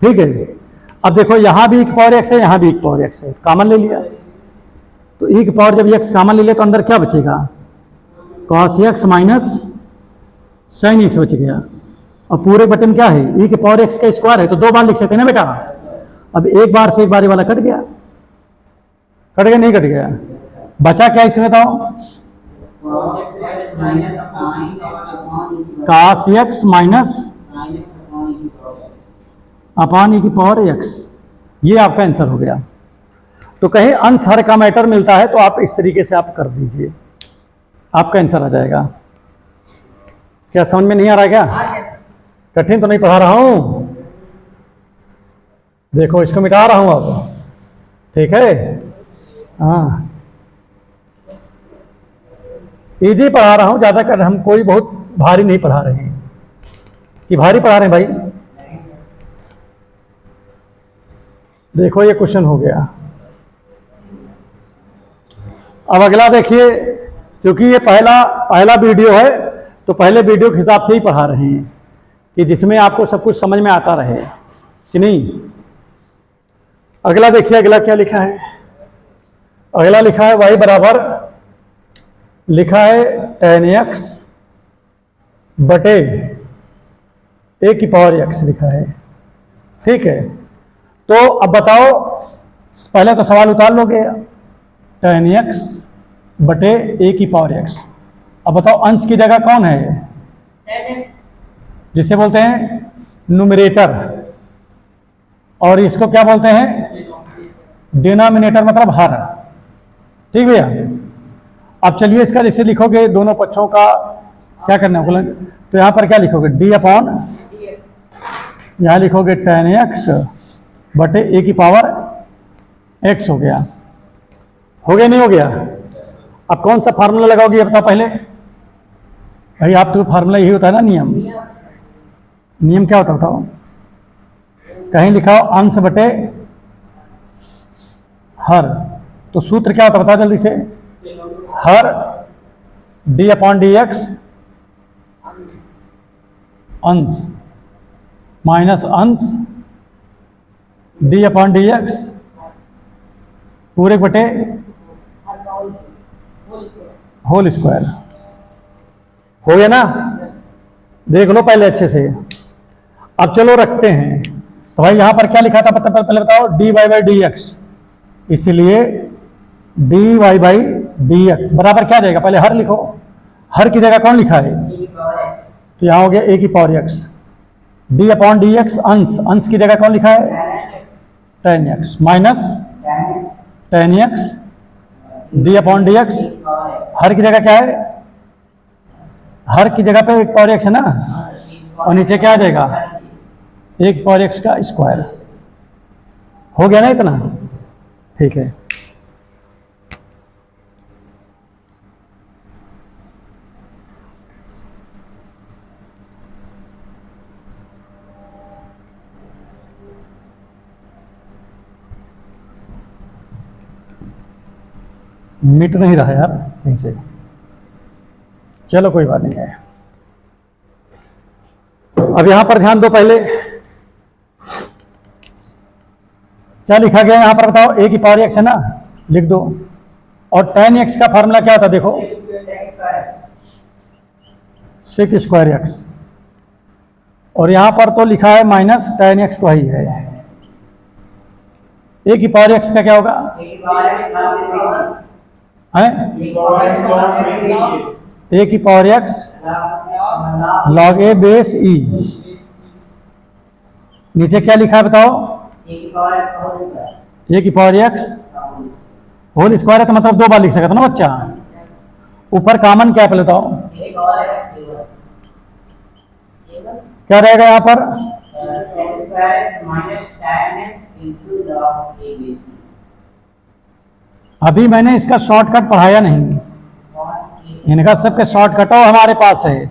ठीक है। अब देखो यहां भी e की पावर एक्स है, यहां भी e की पावर एक्स है, कॉमन ले लिया। तो e की पावर जब x कॉमन ले लिया तो अंदर क्या बचेगा? cos x minus sine x बच गया। और पूरे बटे में क्या है? e की पावर x का स्क्वायर है, तो दो बार लिख सकते हैं ना बेटा। अब एक बार से एक बार वाला कट गया, कट गया नहीं कट गया? बचा क्या इसमें बताओ? cos x minus upon e की पावर x। ये आपका आंसर हो गया। तो कहीं अंश हर का मैटर मिलता है तो आप इस तरीके से आप कर दीजिए, आपका आंसर आ जाएगा। क्या समझ में नहीं आ रहा है क्या? कठिन तो नहीं पढ़ा रहा हूं? देखो इसको मिटा रहा हूं अब, ठीक है। हाँ इजी पढ़ा रहा हूं, ज्यादा कर, हम कोई बहुत भारी नहीं पढ़ा रहे हैं कि भारी पढ़ा रहे हैं भाई। देखो ये क्वेश्चन हो गया। अब अगला देखिए, क्योंकि ये पहला वीडियो है तो पहले वीडियो के हिसाब से ही पढ़ा रहे हैं कि जिसमें आपको सब कुछ समझ में आता रहे कि नहीं। अगला देखिए, अगला क्या लिखा है? अगला लिखा है y बराबर, लिखा है tan x बटे a की पावर x लिखा है, ठीक है। तो अब बताओ, पहले तो सवाल उतार लोगे, tan x बटे a की पावर x। अब बताओ अंश की जगह कौन है? जिसे बोलते हैं न्यूमरेटर, और इसको क्या बोलते हैं? डिनोमिनेटर, मतलब हर, ठीक भैया। अब चलिए इसका जैसे लिखोगे दोनों पक्षों का क्या करना है, तो यहां पर क्या लिखोगे? d अपॉन, यहां लिखोगे tan x बटे a की पावर x हो गया। हो गया नहीं हो गया? अब कौन सा फार्मूला लगाओगे ये बताओ पहले? भाई आप तो फार्मूला यही होता है ना, नियम। नियम क्या होता है बताओ? कहीं लिखा हो अंश बटे हर, तो सूत्र क्या होता है बताओ जल्दी से? हर डी अपॉन डी एक्स अंश माइनस अंश डी अपॉन डी एक्स पूरे बटे होल स्क्वायर। हो गया ना? देख लो पहले अच्छे से। अब चलो रखते हैं। तो भाई यहां पर क्या लिखा था पहले बताओ? D y by d x, इसलिए d y by d x बराबर क्या जाएगा? पहले हर लिखो। हर की जगह कौन लिखा है? तो यहां हो गया ए की power x. D upon d x अंश, अंश की जगह कौन लिखा है? Ten x minus ten x d upon d x. हर की जगह क्या है? हर की जगह पे एक पावर एक्स है ना, और नीचे क्या आ जाएगा? एक पावर एक्स का स्क्वायर। हो गया ना इतना? ठीक है। मिट नहीं रहा यार कहीं से। चलो कोई बात नहीं है। अब यहां पर ध्यान दो पहले क्या लिखा गया यहां पर बताओ? ए की पावर एक्स है ना, लिख दो। और टेन एक्स का फार्मूला क्या होता है देखो? Sec square x. और यहां पर तो लिखा है माइनस टेन एक्स तो ही है। ए की पावर एक्स का क्या होगा? ए की पावर एक्स लॉग ए बेस ई। नीचे क्या लिखा है बताओ? ए की पावर एक्स होल स्क्वायर है, तो मतलब दो बार लिख सकता ना बच्चा। ऊपर कॉमन क्या पहले बताओ? क्या रहेगा यहां पर? अभी मैंने इसका शॉर्टकट पढ़ाया नहीं, इनका सबके शॉर्टकट हमारे पास है।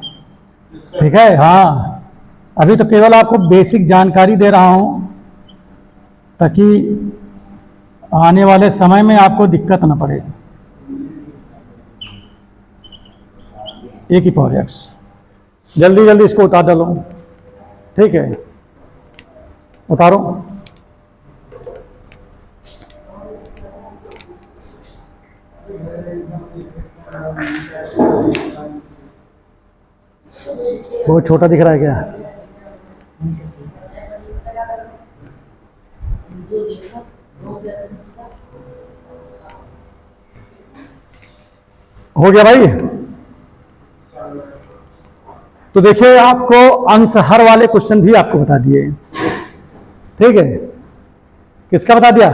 ठीक है, हाँ। अभी तो केवल आपको बेसिक जानकारी दे रहा हूं ताकि आने वाले समय में आपको दिक्कत न पड़े। ए की पावर एक्स, जल्दी जल्दी इसको उतार डालो। ठीक है, उतारो। बहुत छोटा दिख रहा है क्या? हो गया भाई? तो देखिए आपको अंश हर वाले क्वेश्चन भी आपको बता दिए। ठीक है, किसका बता दिया?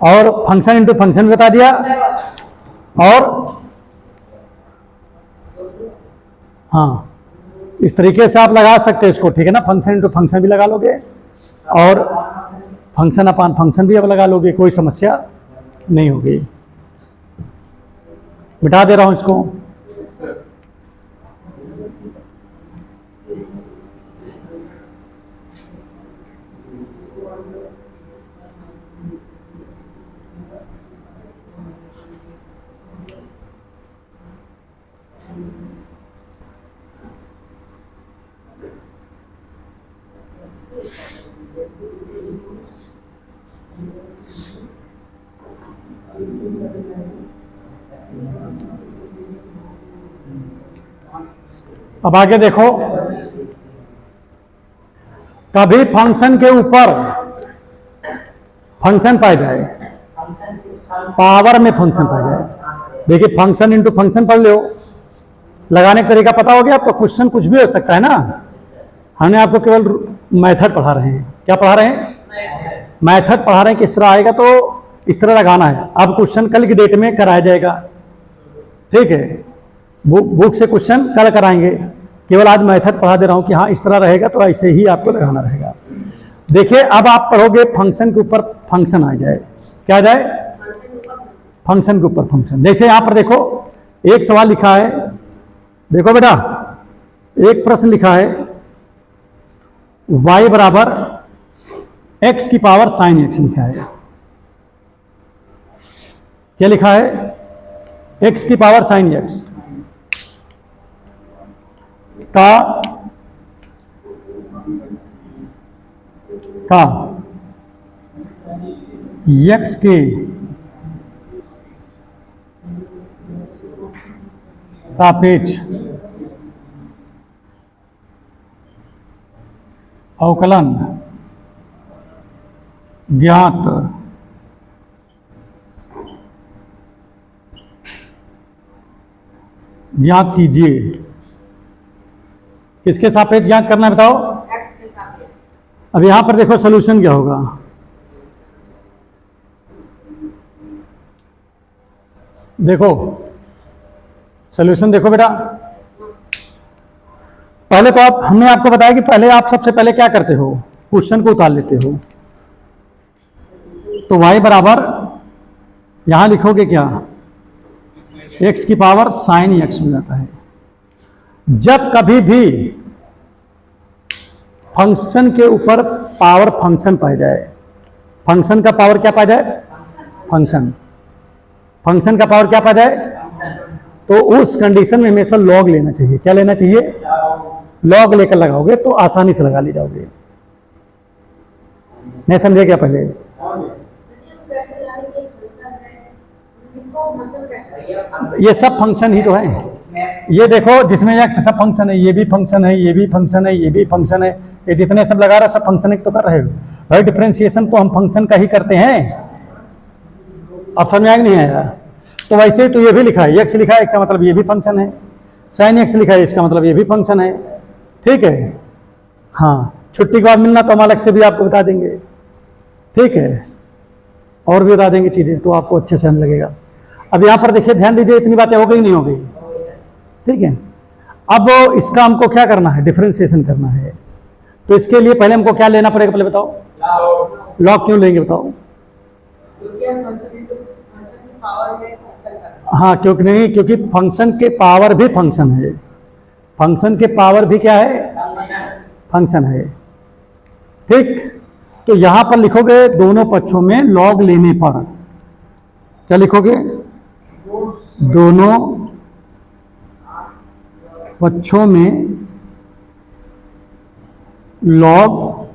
और फंक्शन इंटू फंक्शन बता दिया। और हाँ, इस तरीके से आप लगा सकते हैं इसको। ठीक है ना, फंक्शन इंटू फंक्शन भी लगा लोगे और फंक्शन अपान फंक्शन भी अब लगा लोगे, कोई समस्या नहीं होगी। मिटा दे रहा हूं इसको। अब आगे देखो, कभी फंक्शन के ऊपर फंक्शन पाया जाए, पावर में फंक्शन पाया जाए। देखिए फंक्शन इंटू फंक्शन पढ़ लो, लगाने का तरीका पता हो गया। अब तो क्वेश्चन कुछ भी हो सकता है ना। हमने आपको केवल मेथड पढ़ा रहे हैं। क्या पढ़ा रहे हैं? मेथड पढ़ा रहे हैं, किस तरह आएगा तो इस तरह लगाना है। अब क्वेश्चन कल की डेट में कराया जाएगा। ठीक है, बुक से क्वेश्चन कल कराएंगे, केवल आज मेथड पढ़ा दे रहा हूं कि हाँ इस तरह रहेगा तो ऐसे ही आपको लगाना रहेगा। देखिए अब आप पढ़ोगे फंक्शन के ऊपर फंक्शन आ जाए। क्या आ जाए? फंक्शन के ऊपर फंक्शन। जैसे यहां पर देखो एक सवाल लिखा है देखो बेटा, एक प्रश्न लिखा है y बराबर x की पावर साइन x लिखा है। क्या लिखा है? x की पावर साइन x का x के सापेक्ष अवकलन ज्ञात कीजिए। किसके सापेक्ष ज्ञात करना है बताओ? एक्स के सापेक्ष। अब यहां पर देखो सॉल्यूशन क्या होगा। देखो सॉल्यूशन देखो बेटा, पहले तो हमने आपको बताया कि पहले आप सबसे पहले क्या करते हो, क्वेश्चन को उतार लेते हो। तो y बराबर यहां लिखोगे क्या, x की पावर साइन x हो जाता है। जब कभी भी फंक्शन के ऊपर पावर फंक्शन पाया जाए, फंक्शन का पावर क्या पाया जाए, फंक्शन का पावर क्या पाया जाए, तो उस कंडीशन में हमेशा लॉग लेना चाहिए। क्या लेना चाहिए? लॉग लेकर लगाओगे तो आसानी से लगा ले जाओगे। नहीं समझे क्या? पहले ये सब फंक्शन ही तो है। ये देखो जिसमें x सब फंक्शन है, ये भी फंक्शन है, ये भी फंक्शन है, ये भी फंक्शन है, ये जितने सब लगा रहे हो सब फंक्शन तो कर रहे हो भाई। डिफरेंशिएशन तो हम फंक्शन का ही करते हैं। अब समझ में नहीं आया? तो वैसे तो ये भी लिखा है, x लिखा है इसका मतलब ये भी फंक्शन है, साइन x लिखा है इसका मतलब ये भी फंक्शन है। ठीक है, हाँ छुट्टी के बाद मिलना तो हम अलग से भी आपको बता देंगे। ठीक है, और भी बता देंगे चीज़ें तो आपको अच्छे से समझ लगेगा। अब यहाँ पर देखिए, ध्यान दीजिए, इतनी बातें हो गई नहीं हो गई? ठीक है, अब इसका हमको क्या करना है, डिफरेंशिएशन करना है। तो इसके लिए पहले हमको क्या लेना पड़ेगा, पहले बताओ। लॉग क्यों लेंगे बताओ? हाँ क्योंकि नहीं, क्योंकि फंक्शन के पावर भी फंक्शन है, फंक्शन के पावर भी क्या है, फंक्शन है। ठीक, तो यहां पर लिखोगे दोनों पक्षों में लॉग लेने पर क्या लिखोगे, दोनों पक्षों में लॉग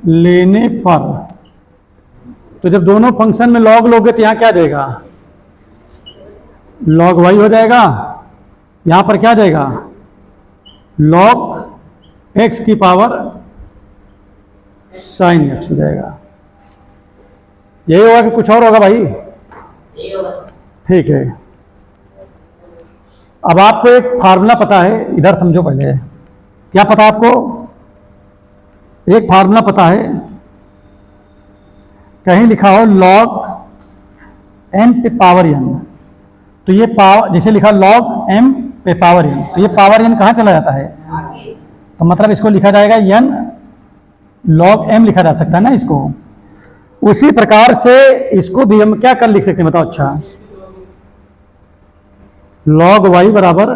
लेने पर। तो जब दोनों फंक्शन में लॉग लोगे तो यहां क्या देगा, लॉग वाई हो जाएगा। यहां पर क्या देगा, लॉग एक्स की पावर साइन एक्स हो जाएगा। यही होगा कि कुछ और होगा भाई? ठीक है, अब आपको एक फार्मूला पता है, इधर समझो पहले। क्या पता आपको? एक फार्मूला पता है, कहीं लिखा हो लॉग एम पे पावर एन। तो ये पावर जैसे लिखा लॉग एम पे पावर एन, तो ये पावर एन कहाँ चला जाता है, तो मतलब इसको लिखा जाएगा एन लॉग एम लिखा जा सकता है ना इसको। उसी प्रकार से इसको भी हम क्या कर लिख सकते हैं बताओ? अच्छा, लॉग वाई बराबर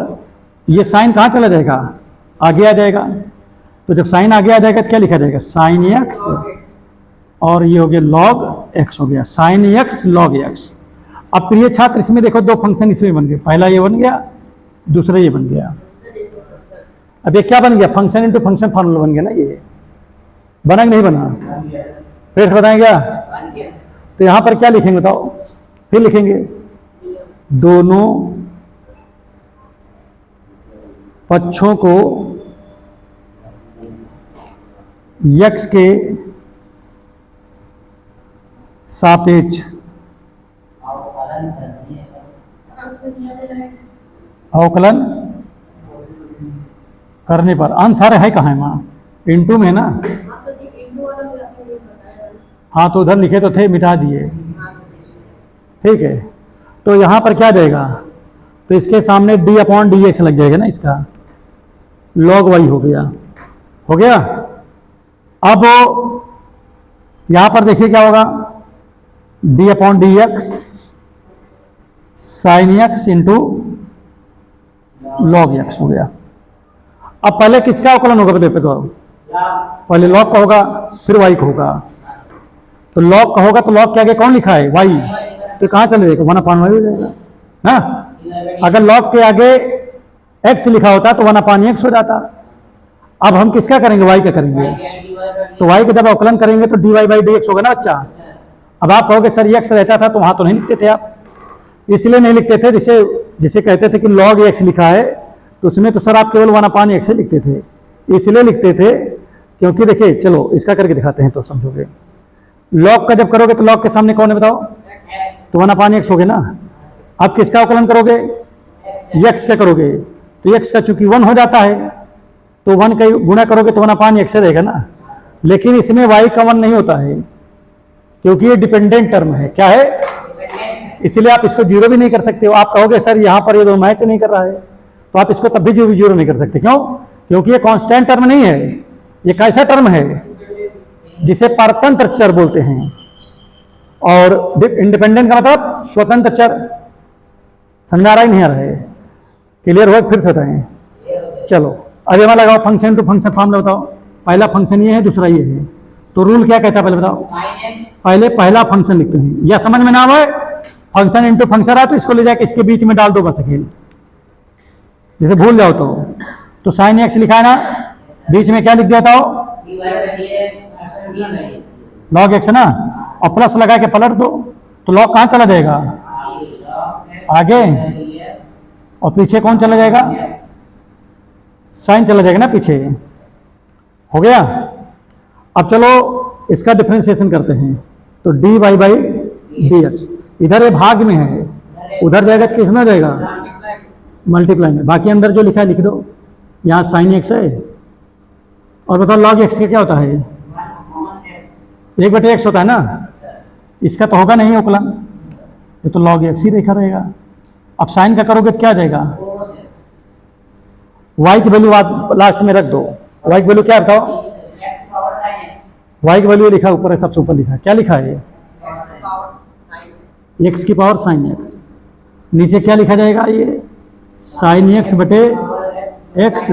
ये साइन कहाँ चला जाएगा, आगे आ जाएगा। तो जब साइन आगे आ जाएगा तो क्या लिखा जाएगा, साइन एक्स, और ये हो गया लॉग एक्स हो गया, साइन एक्स लॉग एक्स। अब प्रिय छात्र इसमें देखो दो फंक्शन इसमें बन गए, पहला ये बन गया, दूसरा ये बन गया। अब ये क्या बन गया, फंक्शन इंटू फंक्शन फार्मूला बन गया ना। ये बना कि नहीं बना? फिर बताएं क्या? तो यहां पर क्या लिखेंगे बताओ? फिर लिखेंगे दोनों पक्षों को x के सापेक्ष अवकलन करने पर। आंसर है कहाँ है माँ, इंटू में ना। हाँ तो उधर लिखे तो थे, मिटा दिए। ठीक है, तो यहाँ पर क्या जाएगा, तो इसके सामने d अपॉन डी एक्स लग जाएगा ना, इसका log y हो गया, हो गया। अब यहाँ पर देखिए क्या होगा, d upon d x sine x into log x हो गया। अब पहले किसका अवकलन होगा बताओ? पहले लॉग का होगा फिर वाई का होगा। तो लॉग का होगा तो लॉग के आगे कौन लिखा है? वाई। तो कहाँ चले जाएगा? 1/y हो जाएगा ना। अगर लॉग के आगे x लिखा होता तो 1/x हो जाता। अब हम किसका करेंगे? y का करेंगे। तो y का जब अवकलन करेंगे तो dy बाई dx होगा ना बच्चा। अब आप कहोगे सर ये x रहता था तो वहां तो नहीं लिखते थे आप। इसलिए नहीं लिखते थे जिसे कहते थे कि log x लिखा है तो उसमें तो सर आप केवल 1/x लिखते थे। इसलिए लिखते थे क्योंकि देखिए, चलो इसका करके दिखाते हैं तो समझोगे। लॉग का जब करोगे तो लॉग के सामने कौन है बताओ? तो 1/x हो गया ना। अब किसका अवकलन करोगे? x का करोगे तो x का चूंकि 1 हो जाता है तो 1 का गुणा करोगे तो 1/x रहेगा ना। लेकिन इसमें y का 1 नहीं होता है क्योंकि ये डिपेंडेंट टर्म है। क्या है? इसलिए आप इसको जीरो भी नहीं कर सकते हो। आप कहोगे सर यहाँ पर ये दो मैच नहीं कर रहा है तो आप इसको तब भी जीरो नहीं कर सकते। क्यों? क्योंकि ये कांस्टेंट टर्म नहीं है। ये कैसा टर्म है? जिसे परतंत्र चर बोलते हैं। और इंडिपेंडेंट का मतलब स्वतंत्र चर। समझा रहा ही नहीं आ रहा है? क्लियर हो? फिर से बताएं। चलो अब यहाँ लगाओ फंक्शन टू फंक्शन फॉर्मूला बताओ। पहला फंक्शन ये है, दूसरा ये है, तो रूल क्या कहता है पहले बताओ? पहले पहला फंक्शन लिखते हैं। या समझ में ना आए फंक्शन इंटू फंक्शन आ तो इसको ले जाके इसके बीच में डाल दो बस अकेले, जैसे भूल जाओ तो साइन एक्स लिखा है ना, बीच में क्या लिख दिया था? लॉग एक्स है ना, और प्लस लगा के पलट दो तो लॉग कहाँ चला जाएगा? आगे। और पीछे कौन चला जाएगा? साइन चला जाएगा ना पीछे। हो गया। अब चलो इसका डिफरेंशिएशन करते हैं। तो d y by d x, इधर ये भाग में है, उधर जाएगा तो किसमें जाएगा? मल्टीप्लाई में। बाकी अंदर जो लिखा है लिख दो। यहाँ साइन एक्स है और बताओ लॉग एक्स का क्या होता है? 1/x होता है ना। इसका तो होगा नहीं अवकलन, ये तो लॉग एक्स ही लिखा रहेगा। अब साइन का करोगे तो क्या आ जाएगा? y की वैल्यू लास्ट में रख दो। y की वैल्यू क्या बताओ? y की वैल्यू लिखा ऊपर है, सबसे ऊपर लिखा है। क्या लिखा है? x की पावर साइन x। नीचे क्या लिखा जाएगा? ये साइन x बटे x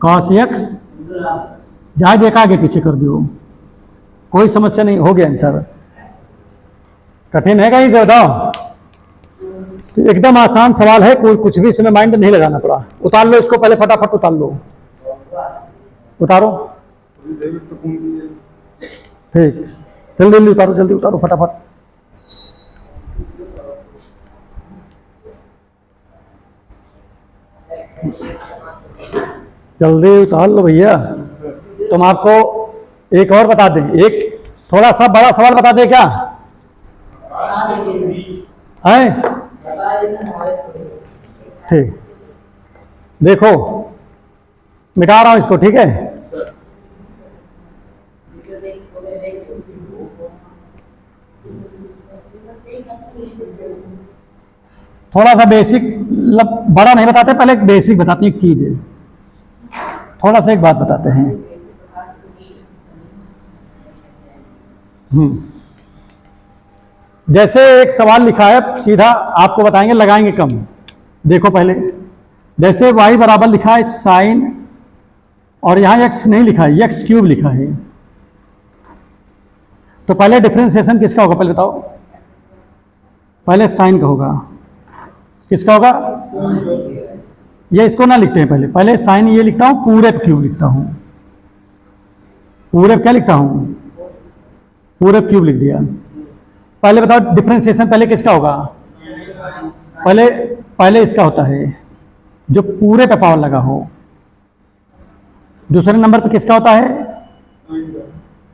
कॉस x। जहां देखा आगे पीछे कर दो, कोई समस्या नहीं। हो गया आंसर। कठिन है कहीं से बताओ? एकदम आसान सवाल है, कोई कुछ भी इसमें माइंड नहीं लगाना पड़ा। उतार लो इसको पहले, फटाफट उतार लो। उतारो ठीक, जल्दी जल्दी उतारो, जल्दी उतारो फटाफट। जल्दी उतार लो भैया। तुम आपको एक और बता दें, एक थोड़ा सा बड़ा सवाल बता दें क्या है? ठीक, देखो मिटा रहा हूं इसको, ठीक है? थोड़ा सा बेसिक, बड़ा नहीं बताते, पहले एक बेसिक बताते हैं। एक चीज है, थोड़ा सा एक बात बताते हैं। जैसे एक सवाल लिखा है, सीधा आपको बताएंगे, लगाएंगे कम। देखो पहले, जैसे y बराबर लिखा है साइन, और यहां x नहीं लिखा है, x क्यूब लिखा है। तो पहले डिफरेंशिएशन किसका होगा पहले बताओ? पहले साइन का होगा। किसका होगा? ये इसको ना लिखते हैं, पहले साइन ये लिखता हूं, पूरे क्यूब लिखता हूं। पूरे क्या लिखता हूं? पूरे क्यूब लिख दिया। पहले बताओ डिफरेंशिएशन पहले किसका होगा? पहले इसका होता है जो पूरे पे पावर लगा हो। दूसरे नंबर पे किसका होता है?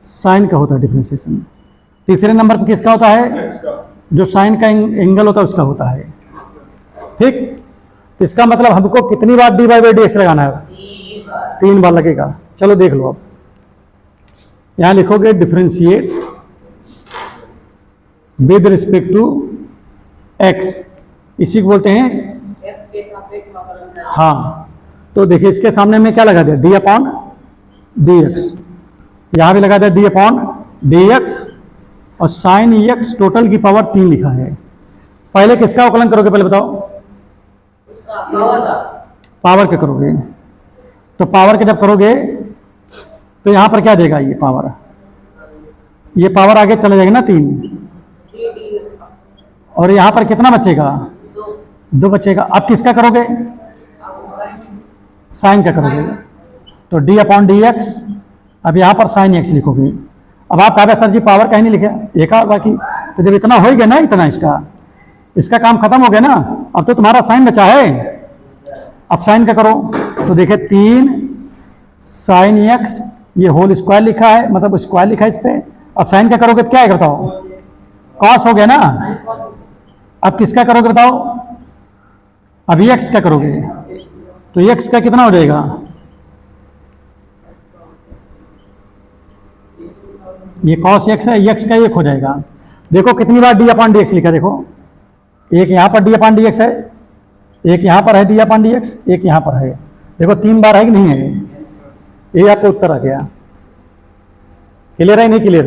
साइन का होता है डिफरेंशिएशन। तीसरे नंबर पे किसका होता है? जो साइन का एंगल होता है उसका होता है। ठीक, तो इसका मतलब हमको कितनी बार डी बाई डी एक्स लगाना है? 3 बार लगेगा। चलो देख लो। अब यहां लिखोगे differentiate with respect to x, इसी को बोलते हैं। हाँ, तो देखिए इसके सामने में क्या लगा दिया? D upon d x. यहां भी लगा दिया डी अपॉन डी एक्स, और साइन एक्स टोटल की पावर 3 लिखा है। पहले किसका अवकलन करोगे, पहले बताओ। उसका पावर का। पावर के करोगे, तो पावर के जब करोगे तो यहां पर क्या देगा, ये पावर आगे चले जाएगा ना 3, और यहां पर कितना बचेगा, 2 बचेगा। अब किसका करोगे, साइन का करोगे, तो डी अपॉन डी एक्स। अब यहां पर साइन एक्स लिखोगे। अब आप कहा सर जी पावर कहीं नहीं लिखे, एक और बाकी, तो जब इतना हो गया ना, इतना इसका काम खत्म हो गया ना, अब तो तुम्हारा साइन बचा है। अब साइन का करो, तो देखिए 3 साइन एक्स, ये होल स्क्वायर लिखा है, मतलब स्क्वायर लिखा है इस पे। अब साइन का करोगे तो क्या है बताओ, कॉस हो गया ना। अब किसका करोगे बताओ, अब एक्स का करोगे, तो एक्स का कितना हो जाएगा, ये कॉस एक्स है, एक्स का 1 हो जाएगा। देखो कितनी बार डी अपॉन डी एक्स लिखा, देखो एक यहाँ पर डी अपॉन डी एक्स है, एक यहाँ पर है डी अपॉन डी एक्स, एक यहाँ पर है। देखो 3 बार है कि नहीं है, ये आपको उत्तर आ गया। क्लियर है नहीं क्लियर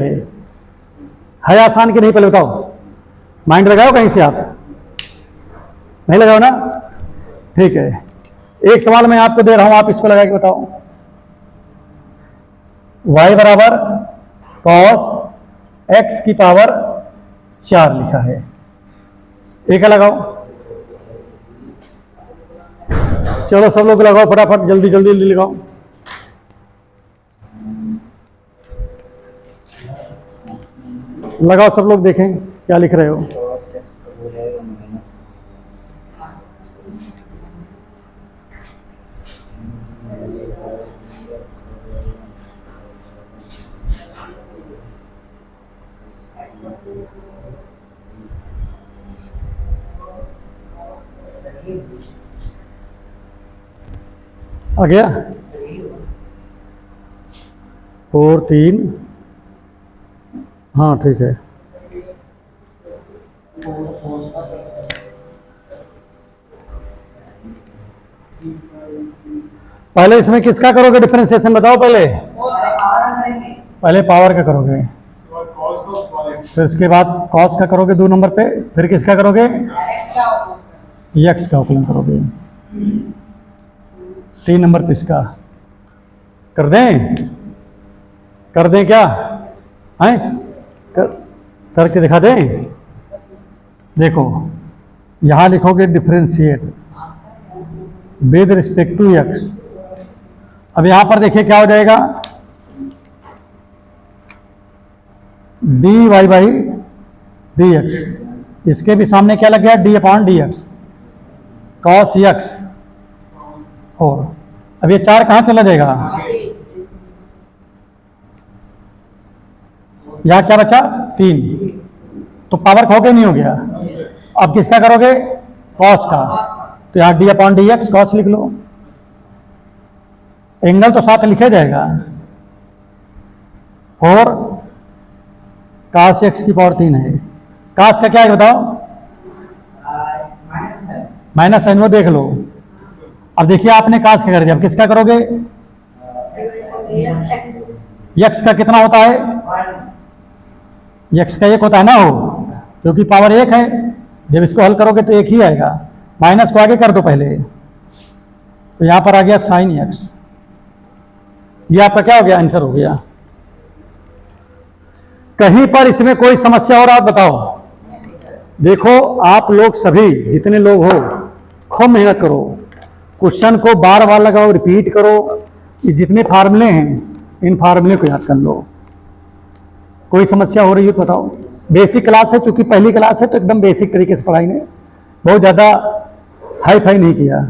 है आसान कि नहीं, पहले बताओ। माइंड लगाओ कहीं से, आप नहीं लगाओ ना, ठीक है। एक सवाल मैं आपको दे रहा हूं, आप इसको लगा के बताओ। y बराबर cos x की पावर 4 लिखा है, एक लगाओ। चलो सब लोग लगाओ फटाफट, जल्दी जल्दी जल्दी लगाओ। लगाओ सब लोग, देखें क्या लिख रहे हो। आ गया 4 3, हाँ ठीक है। पहले इसमें किसका करोगे डिफरेंशिएशन बताओ, पहले पावर का करोगे, फिर उसके बाद कॉस का करोगे 2 नंबर पे, फिर किसका करोगे, एक्स का अवकलन करोगे 3 नंबर पे। इसका कर दें क्या है, करके दिखा दें। देखो यहां लिखोगे differentiate with respect to x. अब यहां पर देखिए क्या हो जाएगा, d y by d x, इसके भी सामने क्या लग गया, d upon d x cos x 4। अब ये 4 कहां चला जाएगा, यहां क्या बचा 3, तो पावर खो के नहीं हो गया। अब किसका करोगे, कॉस का, तो यहां D upon d x cos लिख लो, एंगल तो साथ लिखा जाएगा 4 कास एक्स की पावर 3 है। कास का क्या है बताओ, माइनस साइन, वो देख लो। अब देखिए आपने कास का कर दिया, अब किसका करोगे, एक्स का कितना होता है, एक्स का 1 होता है ना, हो क्योंकि पावर 1 है, जब इसको हल करोगे तो 1 ही आएगा। माइनस को आगे कर दो पहले, तो यहां पर आ गया साइन एक्स। ये आपका क्या हो गया, आंसर हो गया। कहीं पर इसमें कोई समस्या और आप बताओ। देखो आप लोग सभी जितने लोग हो खूब मेहनत करो, क्वेश्चन को बार बार लगाओ, रिपीट करो। ये जितने फार्मूले हैं इन फार्मूले को याद कर लो। कोई समस्या हो रही है तो बताओ। बेसिक क्लास है, चूंकि पहली क्लास है तो एकदम बेसिक तरीके से पढ़ाई ने, बहुत ज़्यादा हाई फाई नहीं किया,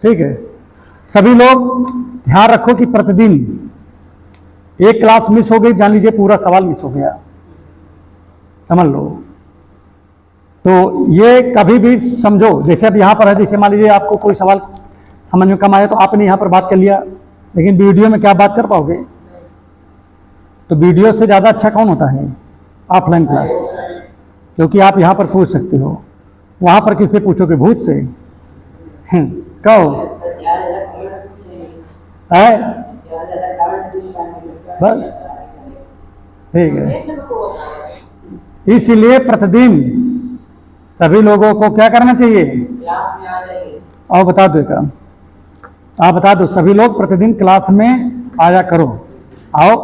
ठीक है। सभी लोग ध्यान रखो कि प्रतिदिन एक क्लास मिस हो गई, जान लीजिए पूरा सवाल मिस हो गया, समझ लो। तो ये कभी भी समझो, जैसे अब यहाँ पर है, जैसे मान लीजिए आपको कोई सवाल समझ में कम आया तो आपने यहाँ पर बात कर लिया, लेकिन वीडियो में क्या बात कर पाओगे। तो वीडियो से ज़्यादा अच्छा कौन होता है, ऑफलाइन क्लास, क्योंकि आप यहाँ पर पूछ सकते हो, वहाँ पर किससे पूछोगे, भूत से कहो है, बस ठीक है। इसलिए प्रतिदिन सभी लोगों को क्या करना चाहिए? क्लास में आ जाइए। और बता दो एक काम, आप बता दो सभी लोग प्रतिदिन क्लास में आया करो। आओ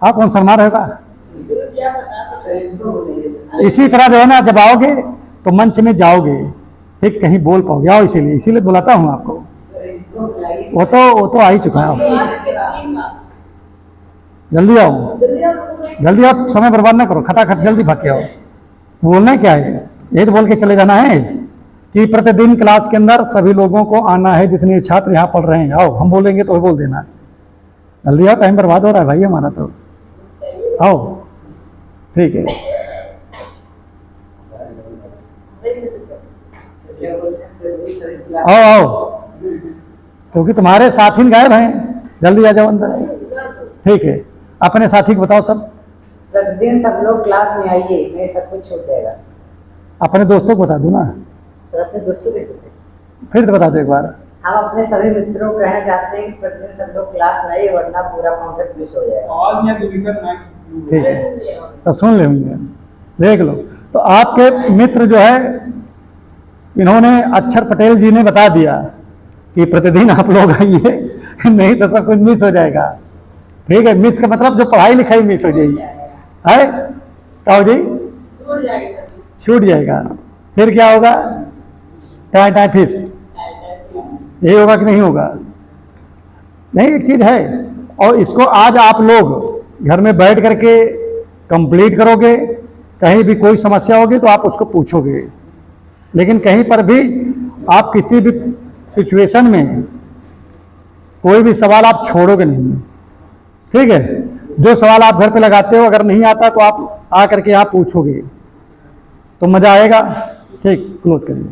आओ, कौन शर्मा रहेगा? क्या बता इसी तरह जो है ना, जब आओगे तो मंच में जाओगे, ठीक, कहीं बोल पाओगे। आओ, इसीलिए बुलाता हूँ आपको। वो तो आ ही चुका है। आओ, जल्दी आओ, जल्दी आओ, समय बर्बाद ना करो, खटाखट जल्दी भाग के आओ। बोलना क्या है? ये तो बोल के चले जाना है कि प्रतिदिन क्लास के अंदर सभी लोगों को आना है, जितने छात्र यहाँ पढ़ रहे हैं। आओ, हम बोलेंगे तो बोल देना। जल्दी आओ, टाइम बर्बाद हो रहा है भाई हमारा तो। आओ, ठीक है। आओ आओ, क्योंकि तुम्हारे साथी गायब हैं, जल्दी आ जाओ अंदर। ठीक है, अपने साथी को बताओ सब। प्रतिदिन सब लोग क्लास में आइए, नहीं सब कुछ छूट जाएगा। अपने दोस्तों को बता दो ना। सर अपने दोस्तों के फिर तो बता दो एक बार। हम अपने सभी मित्रों को कहना चाहते हैं कि प्रतिदिन सब लोग क्लास में आइए, वरना पूरा कॉन्सेप्ट मिस हो जाएगा। ठीक है, तब सुन लेंगे, देख लो। तो आपके मित्र जो है, इन्होंने अक्षर पटेल जी ने बता दिया कि प्रतिदिन आप लोग आइए, नहीं तो सब कुछ मिस हो जाएगा। ठीक है, मिस का मतलब जो पढ़ाई लिखाई मिस हो जाएगी है, क्या हो जाएगी? छूट जाएगा। फिर क्या होगा? टाइम टाइम फीस, यही होगा कि नहीं होगा? नहीं, एक चीज है, और इसको आज आप लोग घर में बैठ करके कंप्लीट करोगे। कहीं भी कोई समस्या होगी तो आप उसको पूछोगे, लेकिन कहीं पर भी आप किसी भी सिचुएशन में कोई भी सवाल आप छोड़ोगे नहीं। ठीक है, जो सवाल आप घर पे लगाते हो, अगर नहीं आता तो आप आ करके यहाँ पूछोगे तो मजा आएगा। ठीक, क्लोज करिए।